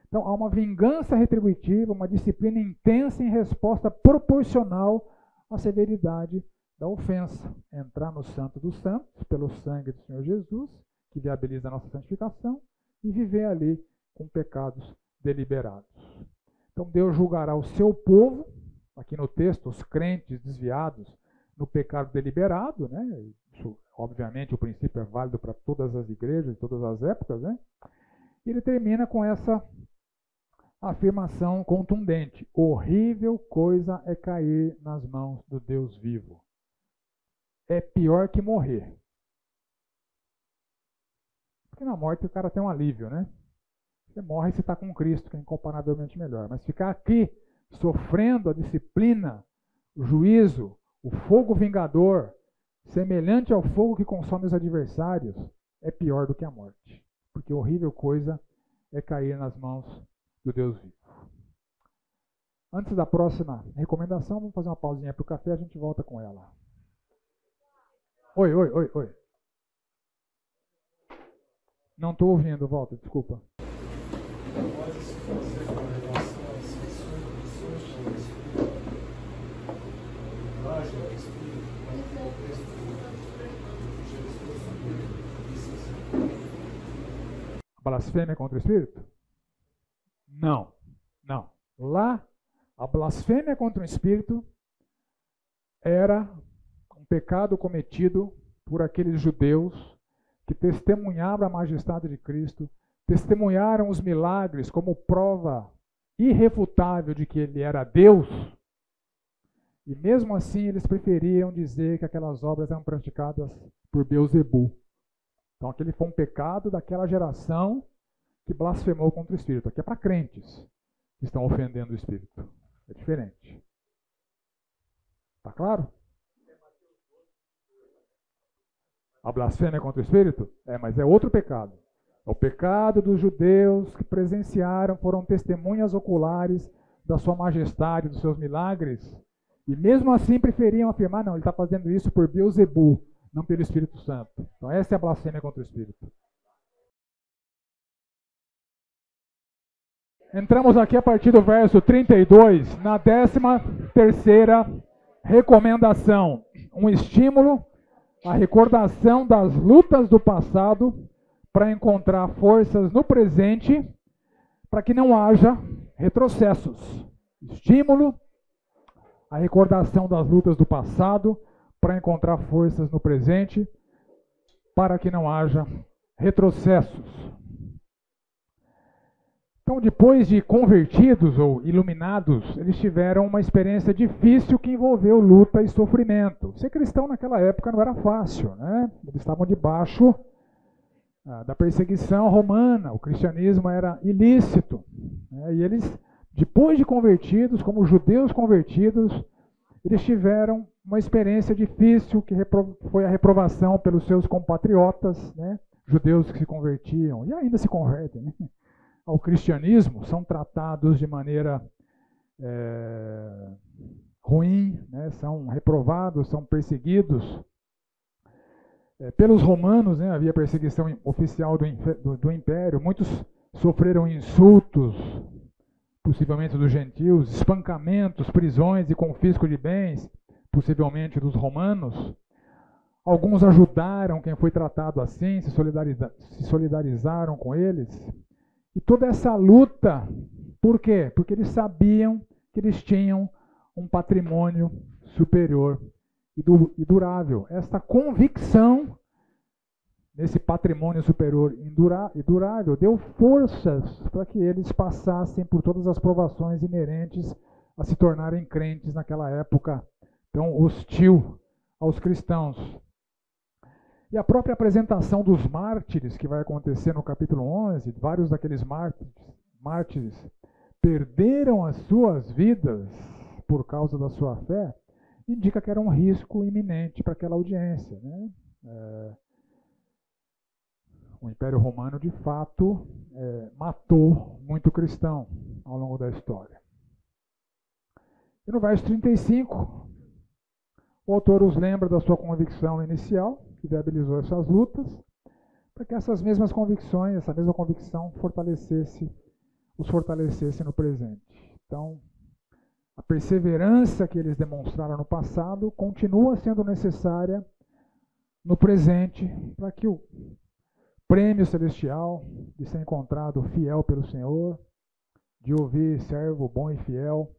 A: Então, há uma vingança retributiva, uma disciplina intensa em resposta proporcional à severidade da ofensa. Entrar no Santo dos Santos, pelo sangue do Senhor Jesus, que viabiliza a nossa santificação, e viver ali com pecados deliberados. Então Deus julgará o seu povo, aqui no texto, os crentes desviados no pecado deliberado, né? Isso, obviamente, o princípio é válido para todas as igrejas, todas as épocas, né? E ele termina com essa afirmação contundente: horrível coisa é cair nas mãos do Deus vivo. É pior que morrer. Porque na morte o cara tem um alívio, né? Você morre e você está com Cristo, que é incomparavelmente melhor. Mas ficar aqui sofrendo a disciplina, o juízo, o fogo vingador, semelhante ao fogo que consome os adversários, é pior do que a morte. Porque horrível coisa é cair nas mãos do Deus vivo. Antes da próxima recomendação, vamos fazer uma pausinha para o café, a gente volta com ela. Oi. Não estou ouvindo, volta, desculpa.
C: Pode-se fazer com relação às sessões de linguagem do Espírito, mas o contexto de
A: Blasfêmia contra o Espírito? Não. Lá, a blasfêmia contra o Espírito era um pecado cometido por aqueles judeus que testemunharam a majestade de Cristo, testemunharam os milagres como prova irrefutável de que ele era Deus, e mesmo assim eles preferiam dizer que aquelas obras eram praticadas por Beelzebul. Então aquele foi um pecado daquela geração que blasfemou contra o Espírito. Aqui é para crentes que estão ofendendo o Espírito. É diferente. Está claro? A blasfêmia contra o Espírito? Mas é outro pecado. É o pecado dos judeus que presenciaram, foram testemunhas oculares da sua majestade, dos seus milagres, e mesmo assim preferiam afirmar, não, ele está fazendo isso por Beelzebul, não pelo Espírito Santo. Então essa é a blasfêmia contra o Espírito. Entramos aqui a partir do verso 32, na 13ª recomendação. Um estímulo à recordação das lutas do passado para encontrar forças no presente, para que não haja retrocessos. Estímulo à recordação das lutas do passado para encontrar forças no presente, para que não haja retrocessos. Então, depois de convertidos ou iluminados, eles tiveram uma experiência difícil que envolveu luta e sofrimento. Ser cristão naquela época não era fácil, né? Eles estavam debaixo da perseguição romana, o cristianismo era ilícito, né? E eles, depois de convertidos, como judeus convertidos, eles tiveram uma experiência difícil que foi a reprovação pelos seus compatriotas, né? Judeus que se convertiam e ainda se convertem, né, ao cristianismo, são tratados de maneira ruim, né? São reprovados, são perseguidos. Pelos romanos, né, havia perseguição oficial do império, muitos sofreram insultos, possivelmente dos gentios, espancamentos, prisões e confisco de bens, possivelmente dos romanos. Alguns ajudaram quem foi tratado assim, se solidarizaram com eles. E toda essa luta, por quê? Porque eles sabiam que eles tinham um patrimônio superior e durável. Esta convicção nesse patrimônio superior e durável deu forças para que eles passassem por todas as provações inerentes a se tornarem crentes naquela época tão hostil aos cristãos. E a própria apresentação dos mártires, que vai acontecer no capítulo 11, vários daqueles mártires perderam as suas vidas por causa da sua fé, indica que era um risco iminente para aquela audiência, né? O Império Romano, de fato, matou muito cristão ao longo da história. E no verso 35, o autor os lembra da sua convicção inicial, que viabilizou essas lutas, para que essas mesmas convicções, essa mesma convicção os fortalecesse no presente. Então, a perseverança que eles demonstraram no passado continua sendo necessária no presente, para que o prêmio celestial de ser encontrado fiel pelo Senhor, de ouvir servo bom e fiel,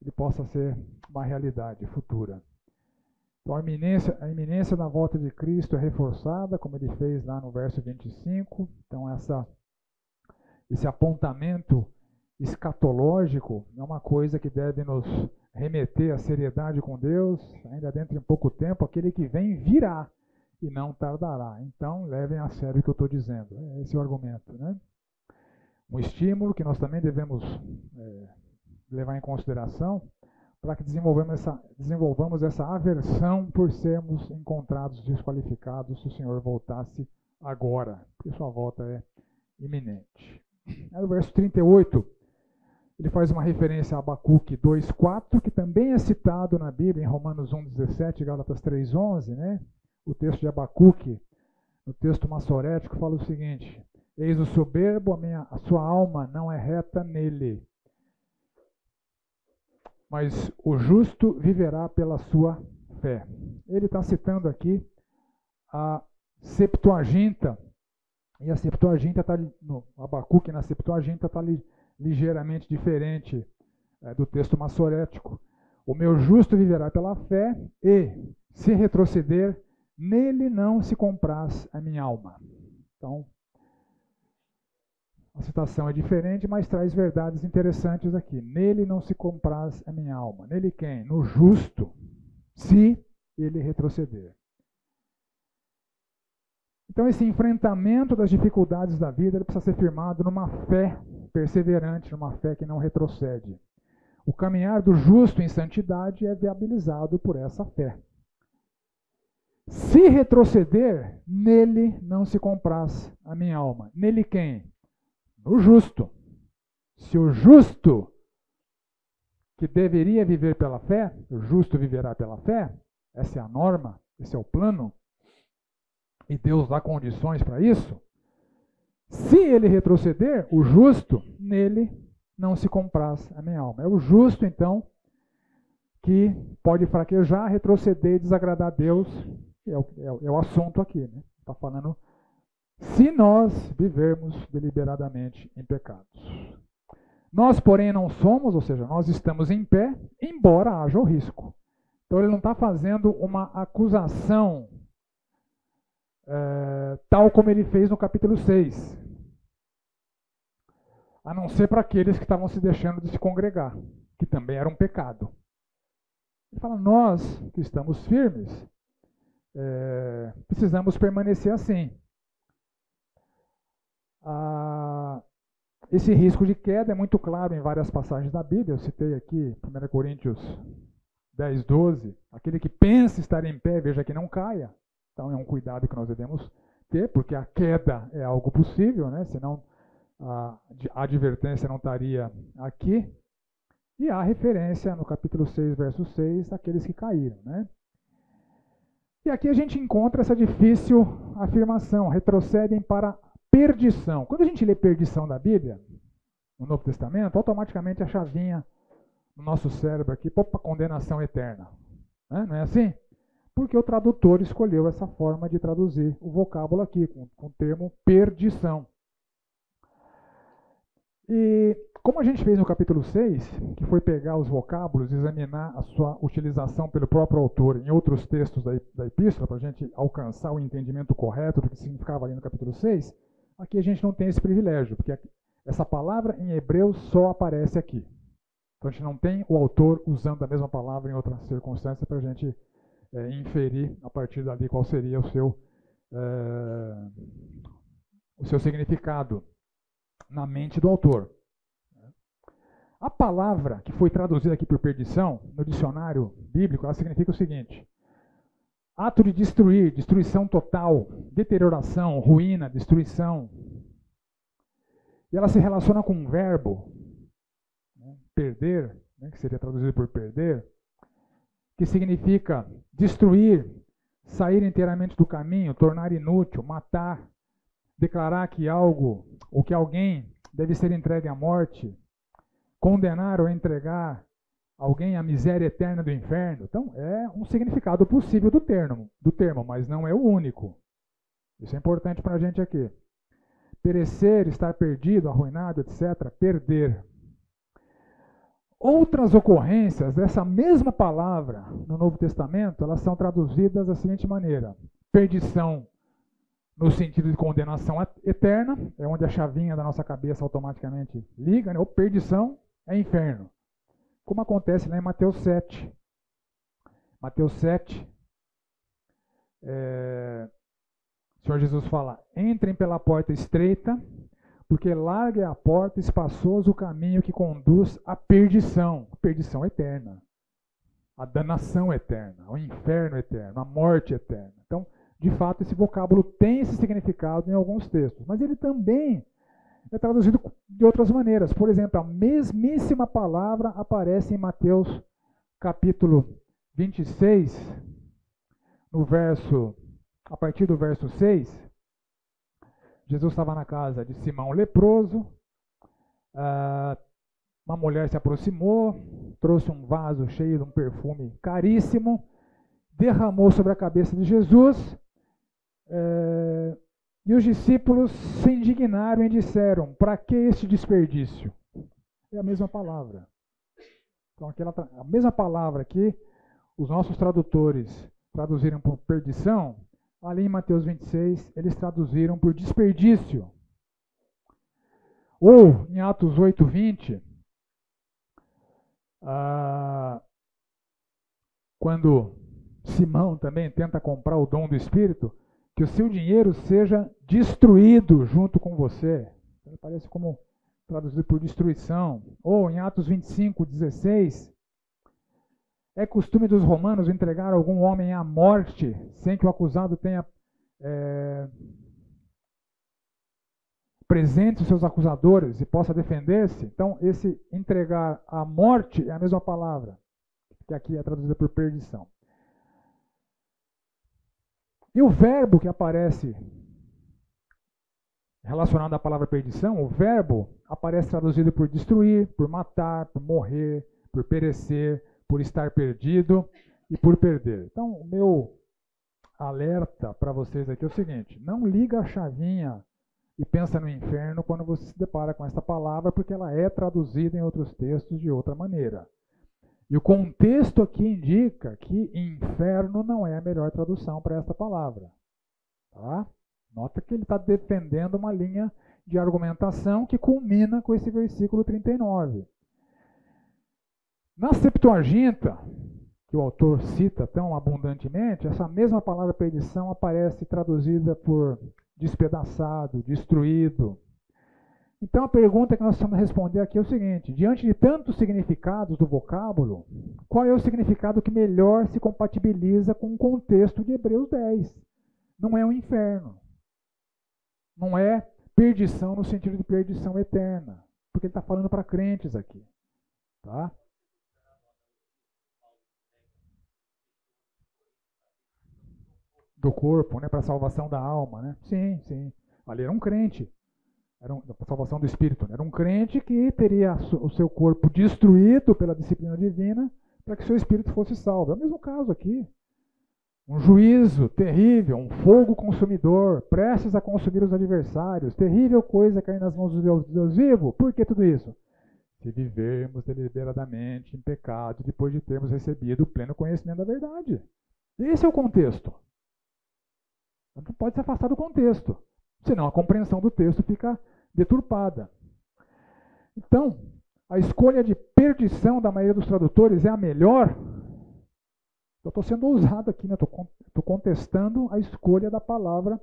A: ele possa ser uma realidade futura. Então, a iminência da volta de Cristo é reforçada, como ele fez lá no verso 25. Então, esse apontamento escatológico é uma coisa que deve nos remeter à seriedade com Deus. Ainda dentro de pouco tempo, aquele que vem virá e não tardará. Então, levem a sério o que eu estou dizendo. Esse é o argumento, né? Um estímulo que nós também devemos levar em consideração para que desenvolvamos essa aversão por sermos encontrados desqualificados se o Senhor voltasse agora, porque sua volta é iminente. Aí no verso 38, ele faz uma referência a Abacuque 2,4, que também é citado na Bíblia, em Romanos 1,17 e Gálatas 3,11, né? O texto de Abacuque, no texto massorético, fala o seguinte: eis o soberbo, a sua alma não é reta nele, mas o justo viverá pela sua fé. Ele está citando aqui a Septuaginta, e a Septuaginta está no Abacuque, na Septuaginta está ligeiramente diferente do texto massorético. O meu justo viverá pela fé, e se retroceder, nele não se compraz a minha alma. Então, a citação é diferente, mas traz verdades interessantes aqui. Nele não se compraz a minha alma. Nele quem? No justo, se ele retroceder. Então, esse enfrentamento das dificuldades da vida ele precisa ser firmado numa fé perseverante, numa fé que não retrocede. O caminhar do justo em santidade é viabilizado por essa fé. Se retroceder, nele não se compraz a minha alma. Nele quem? No justo. Se o justo, que deveria viver pela fé, o justo viverá pela fé, essa é a norma, esse é o plano, e Deus dá condições para isso. Se ele retroceder, o justo, nele não se compraz a minha alma. É o justo, então, que pode fraquejar, retroceder e desagradar a Deus. É o assunto aqui, né? Está falando se nós vivermos deliberadamente em pecados. Nós, porém, não somos, ou seja, nós estamos em pé, embora haja o risco. Então, ele não está fazendo uma acusação tal como ele fez no capítulo 6. A não ser para aqueles que estavam se deixando de se congregar, que também era um pecado. Ele fala, nós que estamos firmes, precisamos permanecer assim. Esse risco de queda é muito claro em várias passagens da Bíblia. Eu citei aqui 1 Coríntios 10, 12. Aquele que pensa estar em pé, veja que não caia. Então é um cuidado que nós devemos ter, porque a queda é algo possível, né? Senão a advertência não estaria aqui. E há referência no capítulo 6, verso 6, àqueles que caíram, né? E aqui a gente encontra essa difícil afirmação: retrocedem para perdição. Quando a gente lê perdição da Bíblia, no Novo Testamento, automaticamente a chavinha no nosso cérebro aqui, para condenação eterna. Né? Não é assim? porque o tradutor escolheu essa forma de traduzir o vocábulo aqui, com o termo perdição. E como a gente fez no capítulo 6, que foi pegar os vocábulos e examinar a sua utilização pelo próprio autor em outros textos da epístola, para a gente alcançar o entendimento correto do que significava ali no capítulo 6, aqui a gente não tem esse privilégio, porque essa palavra em hebreu só aparece aqui. Então a gente não tem o autor usando a mesma palavra em outra circunstância para a gente inferir a partir dali qual seria o seu significado na mente do autor. A palavra que foi traduzida aqui por perdição, no dicionário bíblico, ela significa o seguinte: ato de destruir, destruição total, deterioração, ruína, destruição. E ela se relaciona com um verbo, perder, que seria traduzido por perder, que significa destruir, sair inteiramente do caminho, tornar inútil, matar, declarar que algo ou que alguém deve ser entregue à morte, condenar ou entregar alguém à miséria eterna do inferno. Então, é um significado possível do termo, mas não é o único. Isso é importante para a gente aqui. Perecer, estar perdido, arruinado, etc. Perder. Outras ocorrências dessa mesma palavra no Novo Testamento, elas são traduzidas da seguinte maneira: perdição, no sentido de condenação eterna, é onde a chavinha da nossa cabeça automaticamente liga, né? Ou perdição é inferno. Como acontece lá em Mateus 7. Mateus 7, o Senhor Jesus fala: entrem pela porta estreita, porque larga é a porta, espaçoso o caminho que conduz à perdição. Perdição eterna. A danação eterna, o inferno eterno, a morte eterna. Então, de fato, esse vocábulo tem esse significado em alguns textos, mas ele também é traduzido de outras maneiras. Por exemplo, a mesmíssima palavra aparece em Mateus capítulo 26, a partir do verso 6. Jesus estava na casa de Simão leproso, uma mulher se aproximou, trouxe um vaso cheio de um perfume caríssimo, derramou sobre a cabeça de Jesus, e os discípulos se indignaram e disseram: para que este desperdício? É a mesma palavra. Então, a mesma palavra que os nossos tradutores traduziram por perdição, ali em Mateus 26, eles traduziram por desperdício. Ou, em Atos 8:20, quando Simão também tenta comprar o dom do Espírito, que o seu dinheiro seja destruído junto com você. Então, parece como traduzido por destruição. Ou em Atos 25:16, é costume dos romanos entregar algum homem à morte sem que o acusado tenha presente os seus acusadores e possa defender-se. Então, esse entregar à morte é a mesma palavra, que aqui é traduzida por perdição. E o verbo que aparece relacionado à palavra perdição, o verbo aparece traduzido por destruir, por matar, por morrer, por perecer, por estar perdido e por perder. Então, o meu alerta para vocês aqui é o seguinte: não liga a chavinha e pensa no inferno quando você se depara com essa palavra, porque ela é traduzida em outros textos de outra maneira. E o contexto aqui indica que inferno não é a melhor tradução para essa palavra. Tá? Nota que ele está defendendo uma linha de argumentação que culmina com esse versículo 39. Na Septuaginta, que o autor cita tão abundantemente, essa mesma palavra perdição aparece traduzida por despedaçado, destruído. Então a pergunta que nós precisamos responder aqui é o seguinte: diante de tantos significados do vocábulo, qual é o significado que melhor se compatibiliza com o contexto de Hebreus 10? Não é o inferno. Não é perdição no sentido de perdição eterna, porque ele está falando para crentes aqui. Tá? Do corpo, né, para a salvação da alma. Né? Sim, sim. Ali era um crente. Era a salvação do espírito. Era um crente que teria o seu corpo destruído pela disciplina divina para que seu espírito fosse salvo. É o mesmo caso aqui. Um juízo terrível, um fogo consumidor, prestes a consumir os adversários, terrível coisa cair nas mãos do Deus vivo. Por que tudo isso? Se vivermos deliberadamente em pecado, depois de termos recebido o pleno conhecimento da verdade. Esse é o contexto. Não pode se afastar do contexto, senão a compreensão do texto fica deturpada. Então, a escolha de perdição da maioria dos tradutores é a melhor? Eu estou sendo ousado aqui, né? Estou contestando a escolha da palavra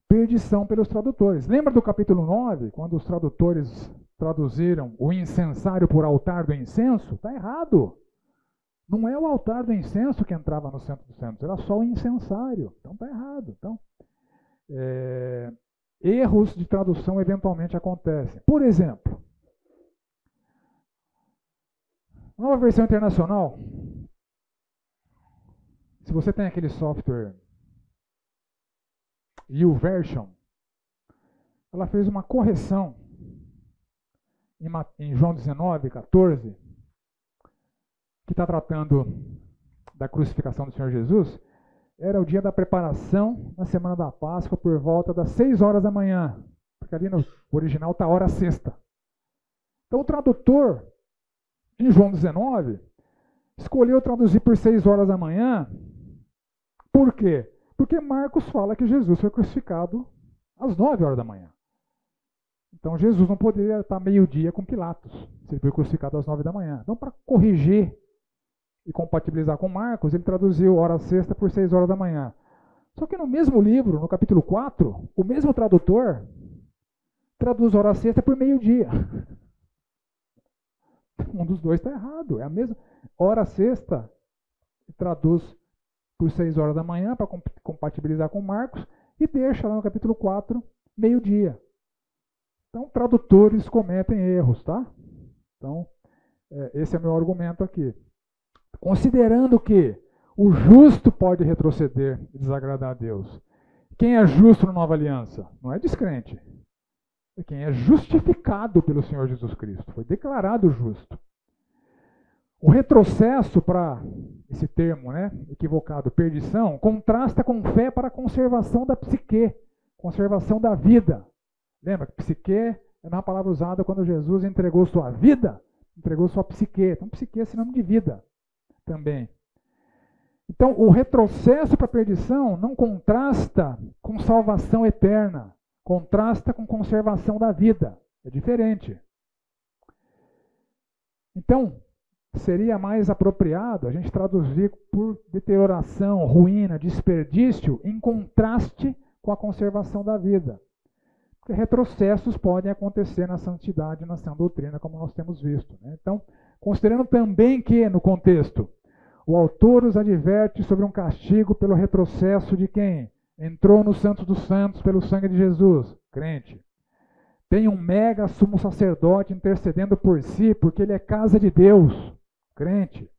A: perdição pelos tradutores. Lembra do capítulo 9, quando os tradutores traduziram o incensário por altar do incenso? Está errado. Não é o altar do incenso que entrava no centro dos santos, era só o incensário. Então está errado. Então, erros de tradução eventualmente acontecem. Por exemplo, a nova versão internacional, se você tem aquele software YouVersion, ela fez uma correção em João 19, 14, que está tratando da crucificação do Senhor Jesus. Era o dia da preparação na semana da Páscoa, por volta das 6 horas da manhã, porque ali no original está hora sexta. Então o tradutor, em João 19, escolheu traduzir por 6 horas da manhã. Por quê? Porque Marcos fala que Jesus foi crucificado às 9 horas da manhã. Então Jesus não poderia estar meio-dia com Pilatos, se ele foi crucificado às 9 da manhã. Então, para corrigir e compatibilizar com Marcos, ele traduziu hora sexta por 6 horas da manhã. Só que no mesmo livro, no capítulo 4, o mesmo tradutor traduz hora sexta por meio-dia. Um dos dois está errado. É a mesma hora sexta, traduz por 6 horas da manhã para compatibilizar com Marcos e deixa lá no capítulo 4, meio-dia. Então, tradutores cometem erros, tá? Então, esse é meu argumento aqui. Considerando que o justo pode retroceder e desagradar a Deus. Quem é justo na nova aliança? Não é descrente. É quem é justificado pelo Senhor Jesus Cristo. Foi declarado justo. O retrocesso para esse termo, né, equivocado, perdição, contrasta com fé para a conservação da psique, conservação da vida. Lembra que psique é uma palavra usada quando Jesus entregou sua vida, entregou sua psique. Então, psique é sinônimo de vida também. Então, o retrocesso para a perdição não contrasta com salvação eterna, contrasta com conservação da vida. É diferente. Então, seria mais apropriado a gente traduzir por deterioração, ruína, desperdício, em contraste com a conservação da vida. Porque retrocessos podem acontecer na santidade e na sã doutrina, como nós temos visto, né? Então, considerando também que, no contexto, o autor os adverte sobre um castigo pelo retrocesso de quem entrou no Santo dos Santos pelo sangue de Jesus, crente. Tem um mega sumo sacerdote intercedendo por si, porque ele é casa de Deus, crente.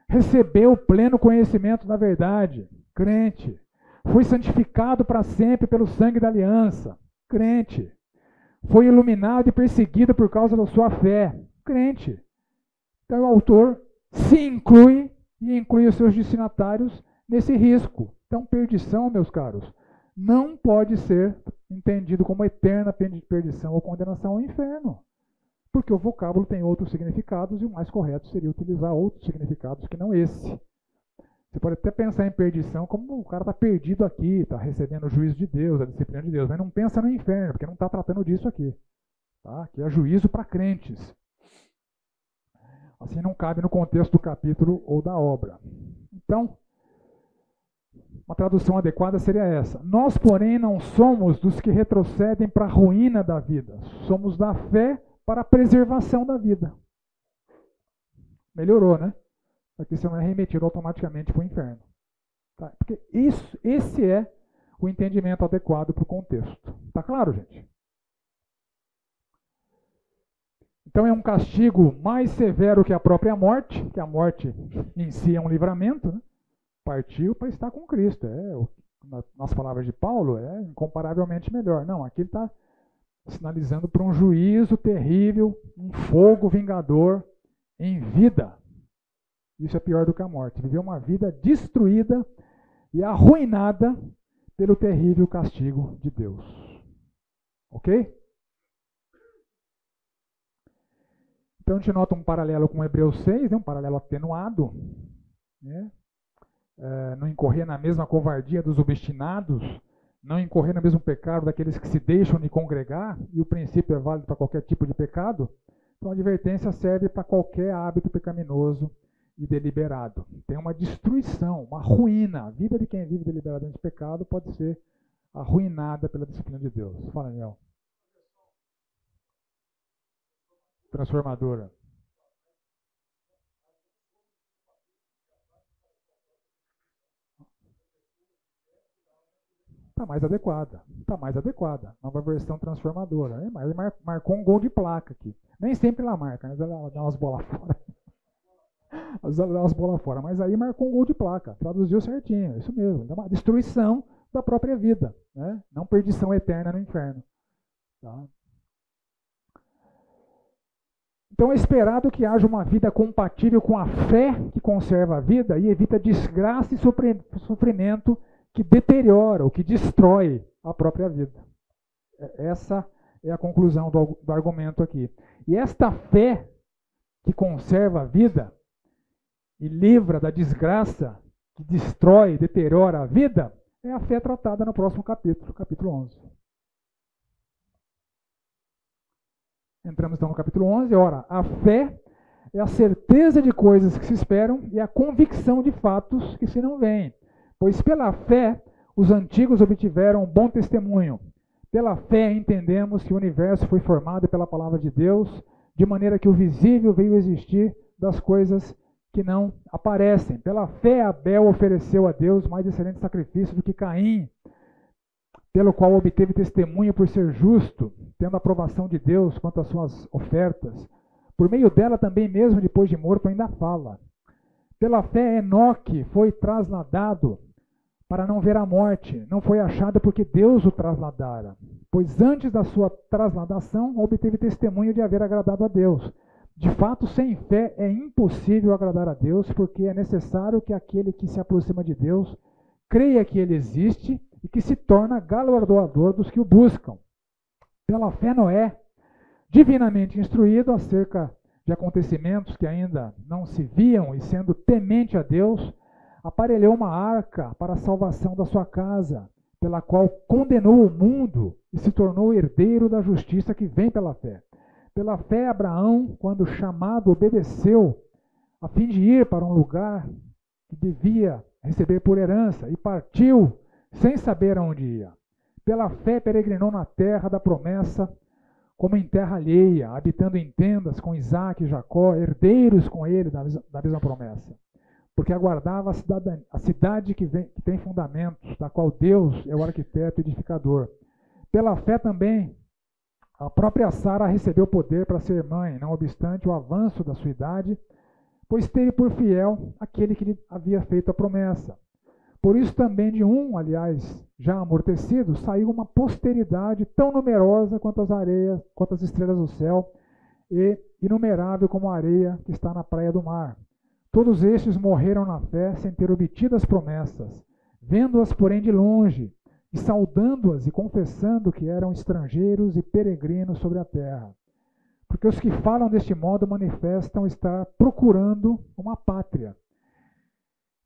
A: Recebeu o pleno conhecimento da verdade, crente. Foi santificado para sempre pelo sangue da aliança, crente. Foi iluminado e perseguido por causa da sua fé, crente. Então o autor se inclui e inclui os seus destinatários nesse risco. Então, perdição, meus caros, não pode ser entendido como eterna perdição ou condenação ao inferno. Porque o vocábulo tem outros significados e o mais correto seria utilizar outros significados que não esse. Você pode até pensar em perdição como o cara está perdido aqui, está recebendo o juízo de Deus, a disciplina de Deus, mas não pensa no inferno, porque não está tratando disso aqui. Tá? Aqui é juízo para crentes. Assim não cabe no contexto do capítulo ou da obra. Então, uma tradução adequada seria essa. Nós, porém, não somos dos que retrocedem para a ruína da vida. Somos da fé para a preservação da vida. Melhorou, né? Aqui você não é remetido automaticamente para o inferno. Tá? Porque esse é o entendimento adequado para o contexto. Tá claro, gente? Então é um castigo mais severo que a própria morte, que a morte em si é um livramento, né? Partiu para estar com Cristo. Nas palavras de Paulo, é incomparavelmente melhor. Não, aqui ele está sinalizando para um juízo terrível, um fogo vingador em vida. Isso é pior do que a morte. Viver uma vida destruída e arruinada pelo terrível castigo de Deus. Ok? Então a gente nota um paralelo com Hebreus 6, um paralelo atenuado, né? Não incorrer na mesma covardia dos obstinados, não incorrer no mesmo pecado daqueles que se deixam de congregar, e o princípio é válido para qualquer tipo de pecado. Então a advertência serve para qualquer hábito pecaminoso e deliberado. Tem uma destruição, uma ruína. A vida de quem vive deliberadamente de pecado pode ser arruinada pela disciplina de Deus. Fala, Daniel. Transformadora. Está mais adequada. Está mais adequada. Nova versão transformadora. Mas marcou um gol de placa aqui. Nem sempre ela marca, mas ela dá umas bolas fora. Ela dá umas bolas fora. Mas aí marcou um gol de placa. Traduziu certinho. Isso mesmo. É uma destruição da própria vida. Né? Não perdição eterna no inferno. Tá? Então é esperado que haja uma vida compatível com a fé que conserva a vida e evita desgraça e sofrimento que deteriora ou que destrói a própria vida. Essa é a conclusão do argumento aqui. E esta fé que conserva a vida e livra da desgraça que destrói e deteriora a vida é a fé tratada no próximo capítulo, capítulo 11. Entramos então no capítulo 11. Ora, a fé é a certeza de coisas que se esperam e a convicção de fatos que se não veem. Pois pela fé os antigos obtiveram um bom testemunho. Pela fé entendemos que o universo foi formado pela palavra de Deus, de maneira que o visível veio existir das coisas que não aparecem. Pela fé Abel ofereceu a Deus mais excelente sacrifício do que Caim, pelo qual obteve testemunho por ser justo, tendo a aprovação de Deus quanto às suas ofertas. Por meio dela também mesmo depois de morto ainda fala. Pela fé Enoque foi trasladado para não ver a morte, não foi achado porque Deus o trasladara, pois antes da sua trasladação obteve testemunho de haver agradado a Deus. De fato, sem fé é impossível agradar a Deus, porque é necessário que aquele que se aproxima de Deus creia que ele existe e que se torna galardoador dos que o buscam. Pela fé Noé, divinamente instruído acerca de acontecimentos que ainda não se viam e sendo temente a Deus, aparelhou uma arca para a salvação da sua casa, pela qual condenou o mundo e se tornou herdeiro da justiça que vem pela fé. Pela fé Abraão, quando chamado, obedeceu, a fim de ir para um lugar que devia receber por herança, e partiu sem saber aonde ia. Pela fé peregrinou na terra da promessa, como em terra alheia, habitando em tendas com Isaque e Jacó, herdeiros com ele da mesma promessa. Porque aguardava a cidade que tem fundamentos, da qual Deus é o arquiteto e edificador. Pela fé também, a própria Sara recebeu poder para ser mãe, não obstante o avanço da sua idade, pois teve por fiel aquele que lhe havia feito a promessa. Por isso também de aliás, já amortecido, saiu uma posteridade tão numerosa quanto as areias, quanto as estrelas do céu, e inumerável como a areia que está na praia do mar. Todos estes morreram na fé sem ter obtido as promessas, vendo-as, porém, de longe, e saudando-as e confessando que eram estrangeiros e peregrinos sobre a terra. Porque os que falam deste modo manifestam estar procurando uma pátria.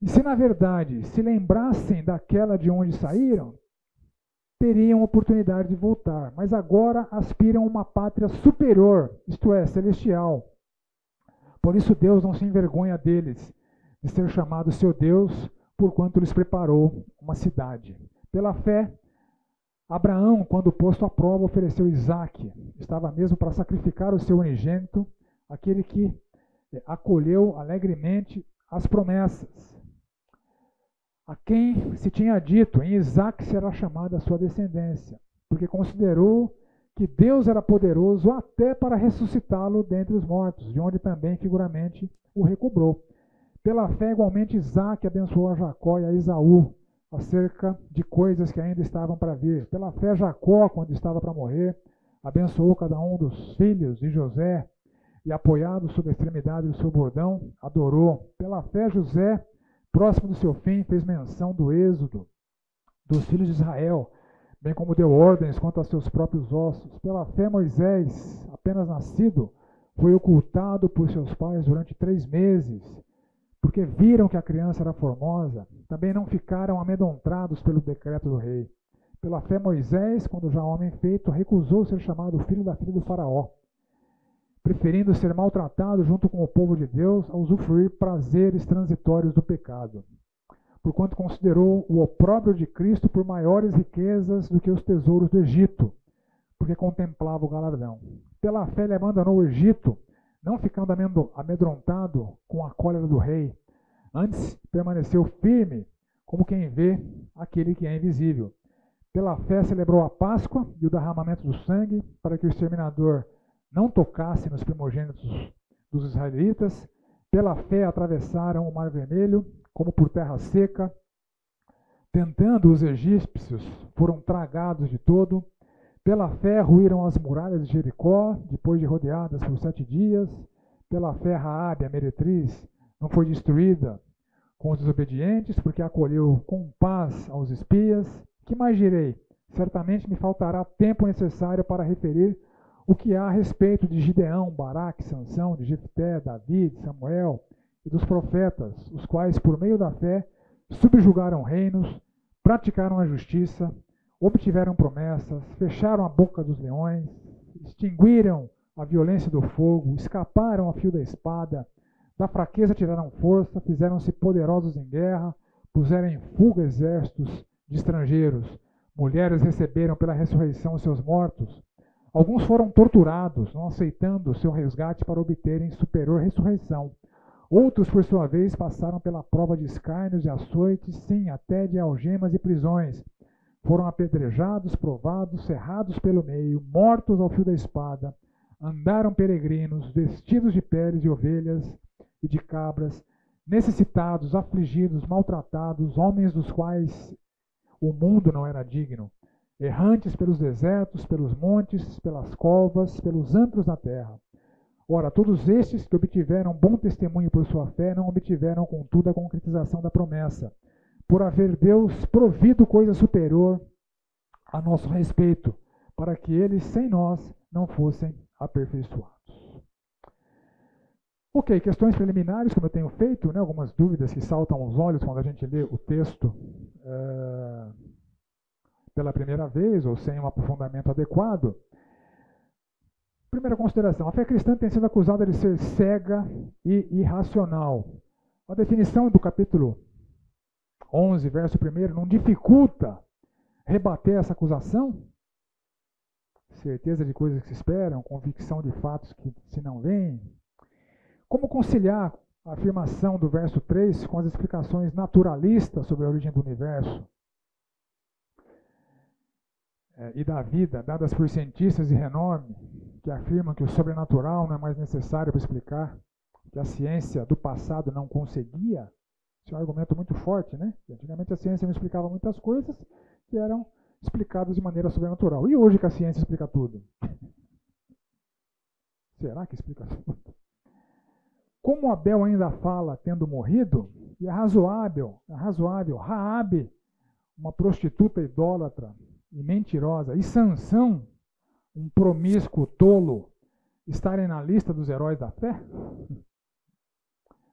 A: E se, na verdade, se lembrassem daquela de onde saíram, teriam oportunidade de voltar. Mas agora aspiram a uma pátria superior, isto é, celestial. Por isso Deus não se envergonha deles, de ser chamado seu Deus, porquanto lhes preparou uma cidade. Pela fé, Abraão, quando posto à prova, ofereceu Isaque. Estava mesmo para sacrificar o seu unigênito, aquele que acolheu alegremente as promessas. A quem se tinha dito, em Isaque será chamada a sua descendência, porque considerou que Deus era poderoso até para ressuscitá-lo dentre os mortos, de onde também figuramente o recobrou. Pela fé, igualmente, Isaque abençoou a Jacó e a Esaú, acerca de coisas que ainda estavam para vir. Pela fé, Jacó, quando estava para morrer, abençoou cada um dos filhos de José, e, apoiado sobre a extremidade do seu bordão, adorou. Pela fé, José, próximo do seu fim, fez menção do êxodo dos filhos de Israel, bem como deu ordens quanto a seus próprios ossos. Pela fé, Moisés, apenas nascido, foi ocultado por seus pais durante 3 meses, porque viram que a criança era formosa. Também não ficaram amedrontados pelo decreto do rei. Pela fé, Moisés, quando já homem feito, recusou ser chamado filho da filha do faraó, preferindo ser maltratado junto com o povo de Deus a usufruir prazeres transitórios do pecado, porquanto considerou o opróbrio de Cristo por maiores riquezas do que os tesouros do Egito, porque contemplava o galardão. Pela fé ele abandonou o Egito, não ficando amedrontado com a cólera do rei. Antes permaneceu firme, como quem vê aquele que é invisível. Pela fé celebrou a Páscoa e o derramamento do sangue, para que o exterminador não tocasse nos primogênitos dos israelitas. Pela fé atravessaram o Mar Vermelho, como por terra seca. Tentando os egípcios, foram tragados de todo. Pela fé ruíram as muralhas de Jericó, depois de rodeadas por 7 dias. Pela fé Raabe, a meretriz, não foi destruída com os desobedientes, porque acolheu com paz aos espias. Que mais direi? Certamente me faltará tempo necessário para referir o que há a respeito de Gideão, Baraque, Sansão, de Jefté, Davi, de Samuel e dos profetas, os quais, por meio da fé, subjugaram reinos, praticaram a justiça, obtiveram promessas, fecharam a boca dos leões, extinguiram a violência do fogo, escaparam ao fio da espada, da fraqueza tiraram força, fizeram-se poderosos em guerra, puseram em fuga exércitos de estrangeiros, mulheres receberam pela ressurreição os seus mortos. Alguns foram torturados, não aceitando o seu resgate para obterem superior ressurreição. Outros, por sua vez, passaram pela prova de escárnios e açoites, sim, até de algemas e prisões. Foram apedrejados, provados, cerrados pelo meio, mortos ao fio da espada. Andaram peregrinos, vestidos de peles de ovelhas e de cabras, necessitados, afligidos, maltratados, homens dos quais o mundo não era digno. Errantes pelos desertos, pelos montes, pelas covas, pelos antros da terra. Ora, todos estes que obtiveram bom testemunho por sua fé, não obtiveram, contudo, a concretização da promessa, por haver Deus provido coisa superior a nosso respeito, para que eles, sem nós, não fossem aperfeiçoados. Ok, questões preliminares, como eu tenho feito, né, algumas dúvidas que saltam aos olhos quando a gente lê o texto pela primeira vez ou sem um aprofundamento adequado. Primeira consideração, a fé cristã tem sido acusada de ser cega e irracional. A definição do capítulo 11, verso 1, não dificulta rebater essa acusação? Certeza de coisas que se esperam, convicção de fatos que se não veem. Como conciliar a afirmação do verso 3 com as explicações naturalistas sobre a origem do universo e da vida, dadas por cientistas de renome, que afirmam que o sobrenatural não é mais necessário para explicar, que a ciência do passado não conseguia? Esse é um argumento muito forte, né? Antigamente a ciência não explicava muitas coisas que eram explicadas de maneira sobrenatural. E hoje que a ciência explica tudo? Será que explica tudo? Como Abel ainda fala tendo morrido, e é razoável, Raabe, uma prostituta idólatra e mentirosa, e Sansão, um promíscuo tolo, estarem na lista dos heróis da fé?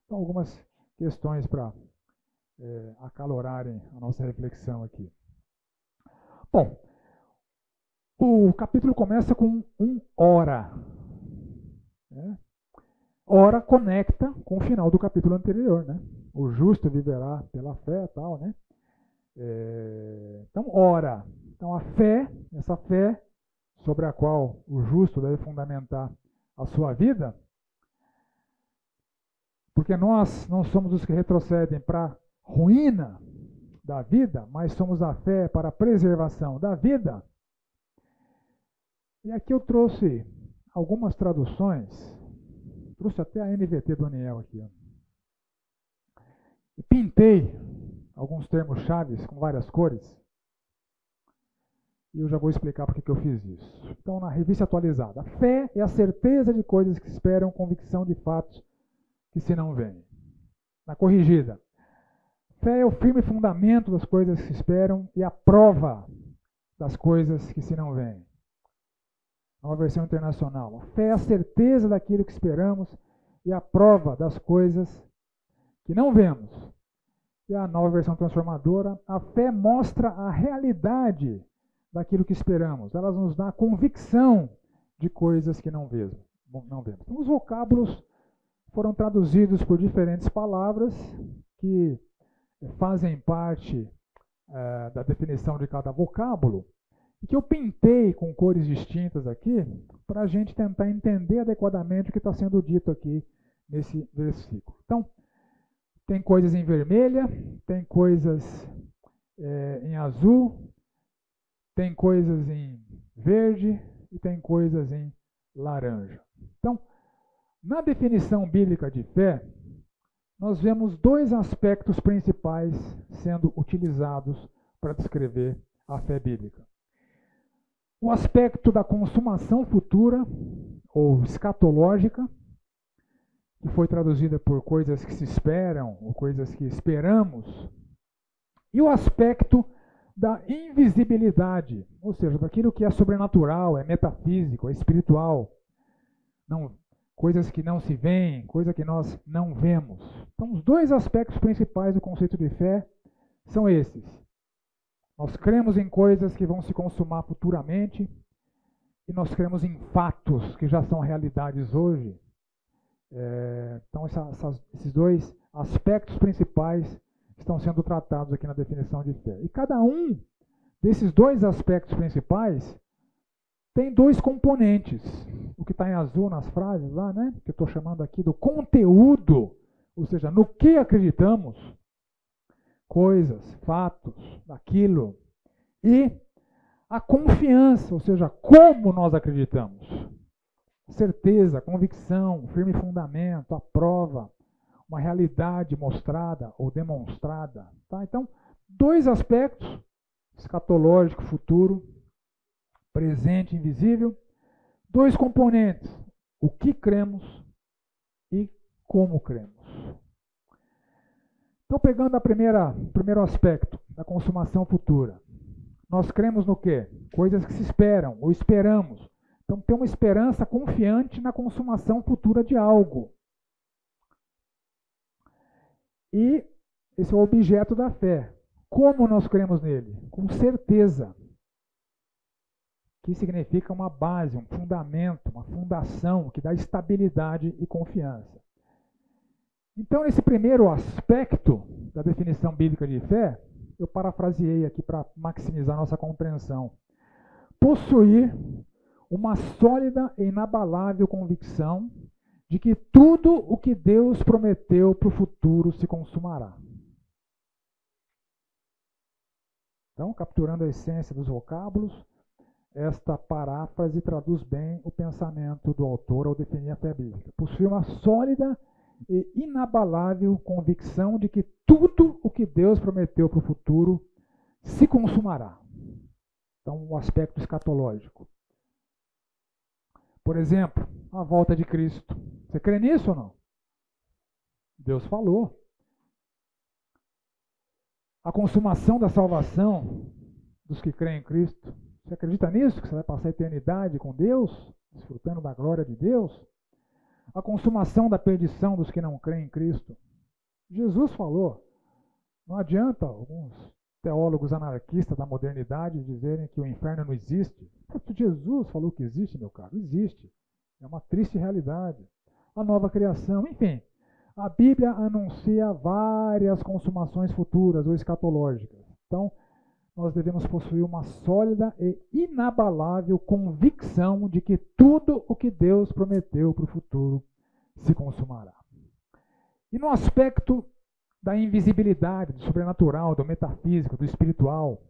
A: Então, algumas questões para acalorarem a nossa reflexão aqui. Bom, o capítulo começa com um ora. Ora conecta com o final do capítulo anterior, né? O justo viverá pela fé, tal, né? Então, ora. Então, a fé, essa fé sobre a qual o justo deve fundamentar a sua vida, porque nós não somos os que retrocedem para a ruína da vida, mas somos a fé para a preservação da vida. E aqui eu trouxe algumas traduções, trouxe até a NVT do Aniel aqui, e pintei alguns termos chaves com várias cores. E eu já vou explicar por que eu fiz isso. Então, na revista atualizada, a fé é a certeza de coisas que se esperam, convicção de fatos que se não veem. Na corrigida, fé é o firme fundamento das coisas que se esperam e a prova das coisas que se não veem. Nova versão internacional. A fé é a certeza daquilo que esperamos e a prova das coisas que não vemos. E a nova versão transformadora, a fé mostra a realidade daquilo que esperamos. Ela nos dá a convicção de coisas que não vemos. Então, os vocábulos foram traduzidos por diferentes palavras que fazem parte da definição de cada vocábulo e que eu pintei com cores distintas aqui para a gente tentar entender adequadamente o que está sendo dito aqui nesse versículo. Então, tem coisas em vermelha, tem coisas em azul, tem coisas em verde e tem coisas em laranja. Então, na definição bíblica de fé, nós vemos dois aspectos principais sendo utilizados para descrever a fé bíblica. O aspecto da consumação futura, ou escatológica, que foi traduzida por coisas que se esperam, ou coisas que esperamos, e o aspecto da invisibilidade, ou seja, daquilo que é sobrenatural, é metafísico, é espiritual, coisas que não se veem, coisas que nós não vemos. Então, os dois aspectos principais do conceito de fé são esses. Nós cremos em coisas que vão se consumar futuramente e nós cremos em fatos que já são realidades hoje. Então, esses dois aspectos principais estão sendo tratados aqui na definição de fé. E cada um desses dois aspectos principais tem dois componentes. O que está em azul nas frases lá, né? Que eu estou chamando aqui do conteúdo, ou seja, no que acreditamos, coisas, fatos, aquilo, e a confiança, ou seja, como nós acreditamos. Certeza, convicção, firme fundamento, a prova, uma realidade mostrada ou demonstrada. Tá? Então, dois aspectos, escatológico, futuro, presente, invisível, dois componentes, o que cremos e como cremos. Então, pegando o primeiro aspecto, da consumação futura. Nós cremos no quê? Coisas que se esperam, ou esperamos. Então, tem uma esperança confiante na consumação futura de algo. E esse é o objeto da fé. Como nós cremos nele? Com certeza. Que significa uma base, um fundamento, uma fundação que dá estabilidade e confiança. Então, nesse primeiro aspecto da definição bíblica de fé, eu parafraseei aqui para maximizar nossa compreensão. Possuir uma sólida e inabalável convicção de que tudo o que Deus prometeu para o futuro se consumará. Então, capturando a essência dos vocábulos, esta paráfrase traduz bem o pensamento do autor ao definir a fé bíblica. Possui uma sólida e inabalável convicção de que tudo o que Deus prometeu para o futuro se consumará. Então, o aspecto escatológico. Por exemplo, a volta de Cristo. Você crê nisso ou não? Deus falou. A consumação da salvação dos que creem em Cristo. Você acredita nisso? Que você vai passar a eternidade com Deus, desfrutando da glória de Deus? A consumação da perdição dos que não creem em Cristo. Jesus falou. Não adianta alguns teólogos anarquistas da modernidade dizerem que o inferno não existe. Jesus falou que existe, meu caro. Existe. É uma triste realidade. A nova criação, enfim. A Bíblia anuncia várias consumações futuras ou escatológicas. Então, nós devemos possuir uma sólida e inabalável convicção de que tudo o que Deus prometeu para o futuro se consumará. E no aspecto da invisibilidade, do sobrenatural, do metafísico, do espiritual,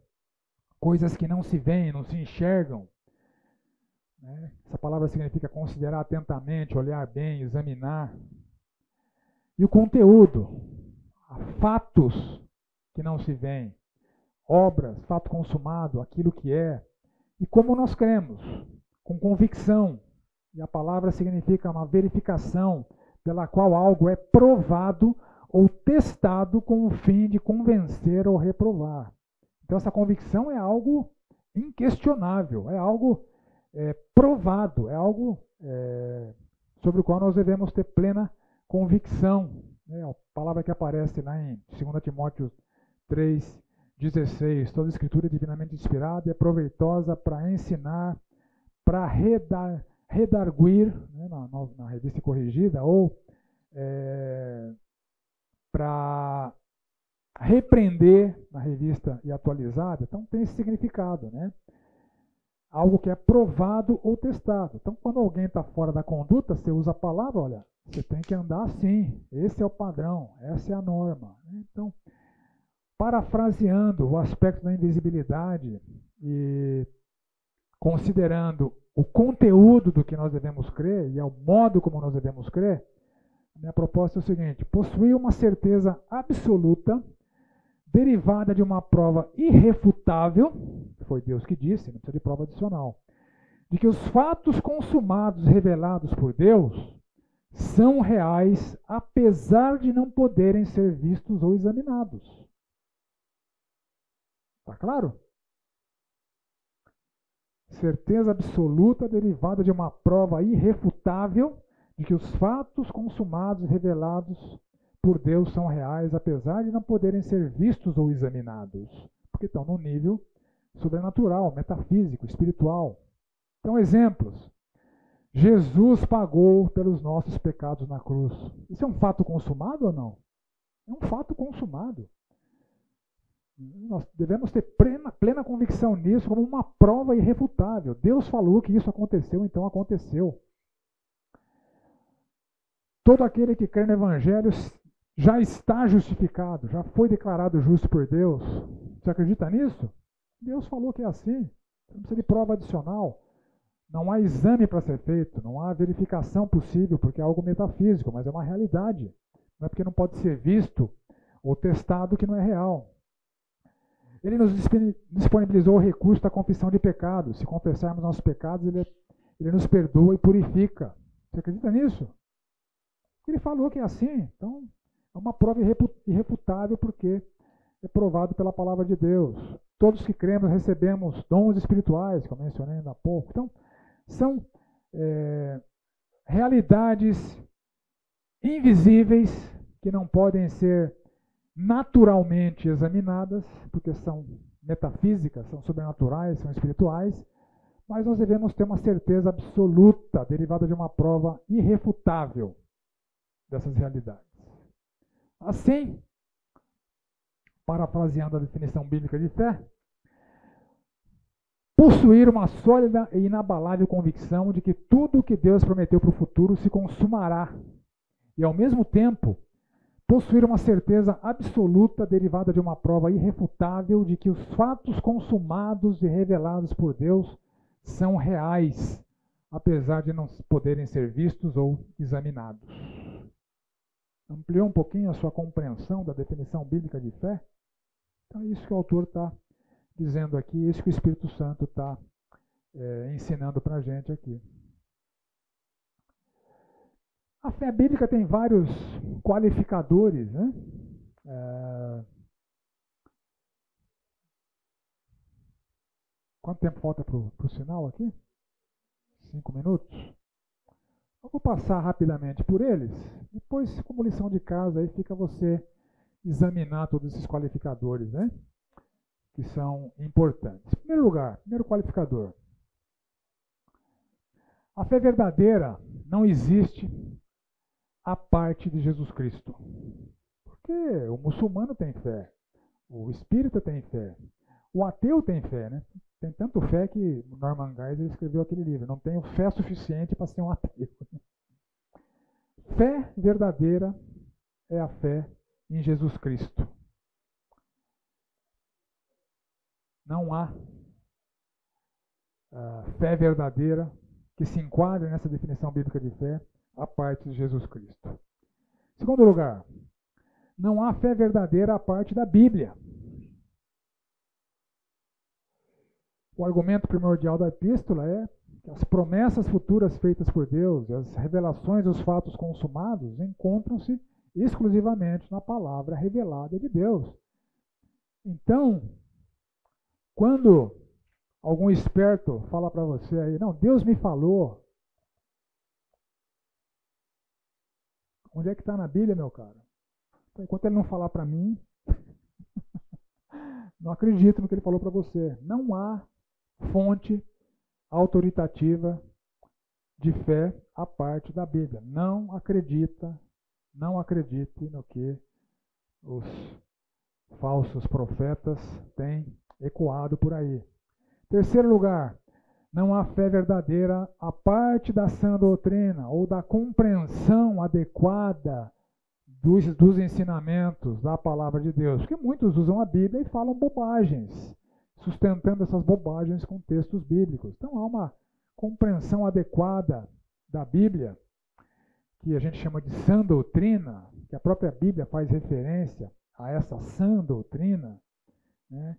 A: coisas que não se veem, não se enxergam. Né? Essa palavra significa considerar atentamente, olhar bem, examinar. E o conteúdo, fatos que não se veem, obras, fato consumado, aquilo que é, e como nós cremos, com convicção. E a palavra significa uma verificação pela qual algo é provado ou testado com o fim de convencer ou reprovar. Então essa convicção é algo inquestionável, é algo provado, é algo sobre o qual nós devemos ter plena convicção. A palavra que aparece lá em 2 Timóteo 3,16, toda escritura é divinamente inspirada e é proveitosa para ensinar, para redarguir, né, na revista corrigida, ou para repreender na revista e atualizada. Então tem esse significado, né? Algo que é provado ou testado. Então quando alguém está fora da conduta, você usa a palavra, olha, você tem que andar assim, esse é o padrão, essa é a norma. Então, parafraseando o aspecto da invisibilidade e considerando o conteúdo do que nós devemos crer e ao modo como nós devemos crer, a minha proposta é o seguinte: possuir uma certeza absoluta, derivada de uma prova irrefutável, foi Deus que disse, não precisa de prova adicional, de que os fatos consumados revelados por Deus são reais, apesar de não poderem ser vistos ou examinados. Está claro? Certeza absoluta derivada de uma prova irrefutável de que os fatos consumados e revelados por Deus são reais, apesar de não poderem ser vistos ou examinados, porque estão no nível sobrenatural, metafísico, espiritual. Então, exemplos. Jesus pagou pelos nossos pecados na cruz. Isso é um fato consumado ou não? É um fato consumado. Nós devemos ter plena convicção nisso como uma prova irrefutável. Deus falou que isso aconteceu, então aconteceu. Todo aquele que crê no Evangelho já está justificado, já foi declarado justo por Deus. Você acredita nisso? Deus falou que é assim. Não precisa de prova adicional. Não há exame para ser feito, não há verificação possível, porque é algo metafísico, mas é uma realidade. Não é porque não pode ser visto ou testado que não é real. Ele nos disponibilizou o recurso da confissão de pecados. Se confessarmos nossos pecados, ele nos perdoa e purifica. Você acredita nisso? Ele falou que é assim. Então, é uma prova irrefutável, porque é provado pela palavra de Deus. Todos que cremos recebemos dons espirituais, como eu mencionei ainda há pouco. Então, são realidades invisíveis que não podem ser naturalmente examinadas, porque são metafísicas, são sobrenaturais, são espirituais, mas nós devemos ter uma certeza absoluta, derivada de uma prova irrefutável dessas realidades. Assim, parafraseando a definição bíblica de fé, possuir uma sólida e inabalável convicção de que tudo o que Deus prometeu para o futuro se consumará. E, ao mesmo tempo, possuir uma certeza absoluta derivada de uma prova irrefutável de que os fatos consumados e revelados por Deus são reais, apesar de não poderem ser vistos ou examinados. Ampliou um pouquinho a sua compreensão da definição bíblica de fé? Então é isso que o autor está dizendo aqui, isso que o Espírito Santo está ensinando para a gente aqui. A fé bíblica tem vários qualificadores, né? Quanto tempo falta para o sinal aqui? 5 minutos? Eu vou passar rapidamente por eles, depois, como lição de casa, aí fica você examinar todos esses qualificadores, né? Que são importantes. Em primeiro lugar, primeiro qualificador. A fé verdadeira não existe à parte de Jesus Cristo. Porque o muçulmano tem fé, o espírita tem fé, o ateu tem fé, né? Tem tanto fé que Norman Geisler escreveu aquele livro, não tenho fé suficiente para ser um ateu. Fé verdadeira é a fé em Jesus Cristo. Não há fé verdadeira que se enquadre nessa definição bíblica de fé à parte de Jesus Cristo. Segundo lugar, não há fé verdadeira à parte da Bíblia. O argumento primordial da epístola é que as promessas futuras feitas por Deus e as revelações dos fatos consumados encontram-se exclusivamente na palavra revelada de Deus. Então, quando algum esperto fala para você aí, não, Deus me falou. Onde é que está na Bíblia, meu cara? Então, enquanto ele não falar para mim, não acredito no que ele falou para você. Não há fonte autoritativa de fé à parte da Bíblia. Não acredite no que os falsos profetas têm ecoado por aí. Terceiro lugar, não há fé verdadeira à parte da sã doutrina ou da compreensão adequada dos ensinamentos da palavra de Deus. Porque muitos usam a Bíblia e falam bobagens, sustentando essas bobagens com textos bíblicos. Então há uma compreensão adequada da Bíblia, que a gente chama de sã doutrina, que a própria Bíblia faz referência a essa sã doutrina, né?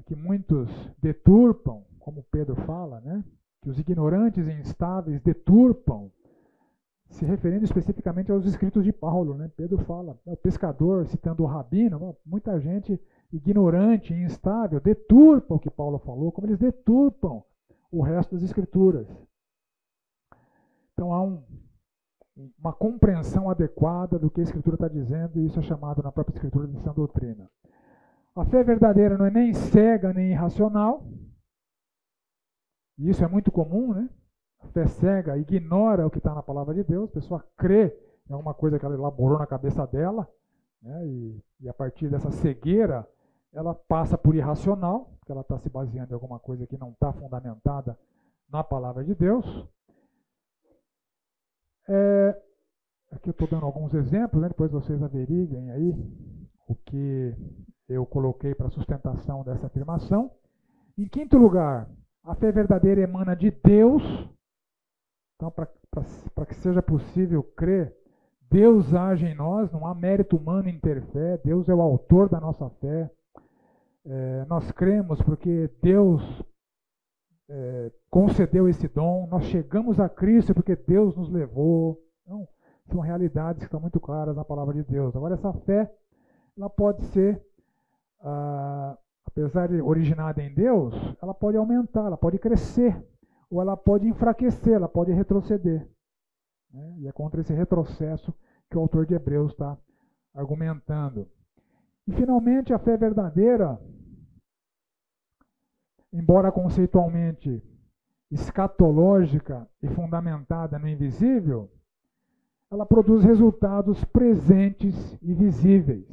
A: Que muitos deturpam, como Pedro fala, né? Que os ignorantes e instáveis deturpam, se referindo especificamente aos escritos de Paulo, né? Pedro fala, o pescador, citando o rabino, muita gente ignorante e instável deturpa o que Paulo falou, como eles deturpam o resto das escrituras. Então há uma compreensão adequada do que a escritura está dizendo, e isso é chamado na própria escritura de sã doutrina. A fé verdadeira não é nem cega nem irracional, e isso é muito comum, né? A fé cega ignora o que está na palavra de Deus, a pessoa crê em alguma coisa que ela elaborou na cabeça dela, né? E a partir dessa cegueira, ela passa por irracional, porque ela está se baseando em alguma coisa que não está fundamentada na palavra de Deus. Aqui eu estou dando alguns exemplos, né? Depois vocês averiguem aí o que eu coloquei para sustentação dessa afirmação. Em quinto lugar, a fé verdadeira emana de Deus. Então, para que seja possível crer, Deus age em nós, não há mérito humano em ter fé, Deus é o autor da nossa fé. Nós cremos porque Deus concedeu esse dom, nós chegamos a Cristo porque Deus nos levou. Então, são realidades que estão muito claras na palavra de Deus. Agora, essa fé, ela pode ser, apesar de originada em Deus, ela pode aumentar, ela pode crescer, ou ela pode enfraquecer, ela pode retroceder. Né? E é contra esse retrocesso que o autor de Hebreus está argumentando. E, finalmente, a fé verdadeira, embora conceitualmente escatológica e fundamentada no invisível, ela produz resultados presentes e visíveis.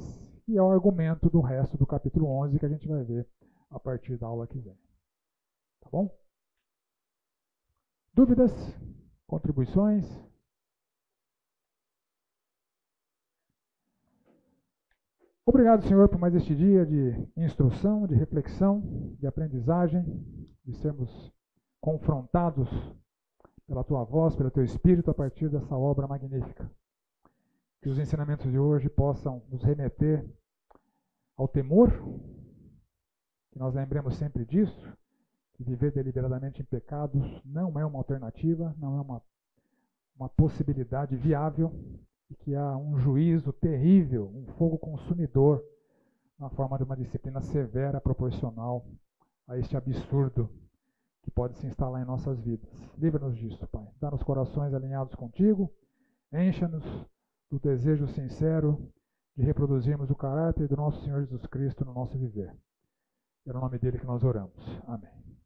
A: E é o argumento do resto do capítulo 11 que a gente vai ver a partir da aula que vem. Tá bom? Dúvidas? Contribuições? Obrigado, Senhor, por mais este dia de instrução, de reflexão, de aprendizagem, de sermos confrontados pela Tua voz, pelo Teu Espírito, a partir dessa obra magnífica. Que os ensinamentos de hoje possam nos remeter ao temor, que nós lembremos sempre disso, que viver deliberadamente em pecados não é uma alternativa, não é uma possibilidade viável, e que há um juízo terrível, um fogo consumidor, na forma de uma disciplina severa, proporcional a este absurdo que pode se instalar em nossas vidas. Livra-nos disso, Pai. Dá-nos corações alinhados contigo, encha-nos do desejo sincero de reproduzirmos o caráter do nosso Senhor Jesus Cristo no nosso viver. É no nome dele que nós oramos. Amém.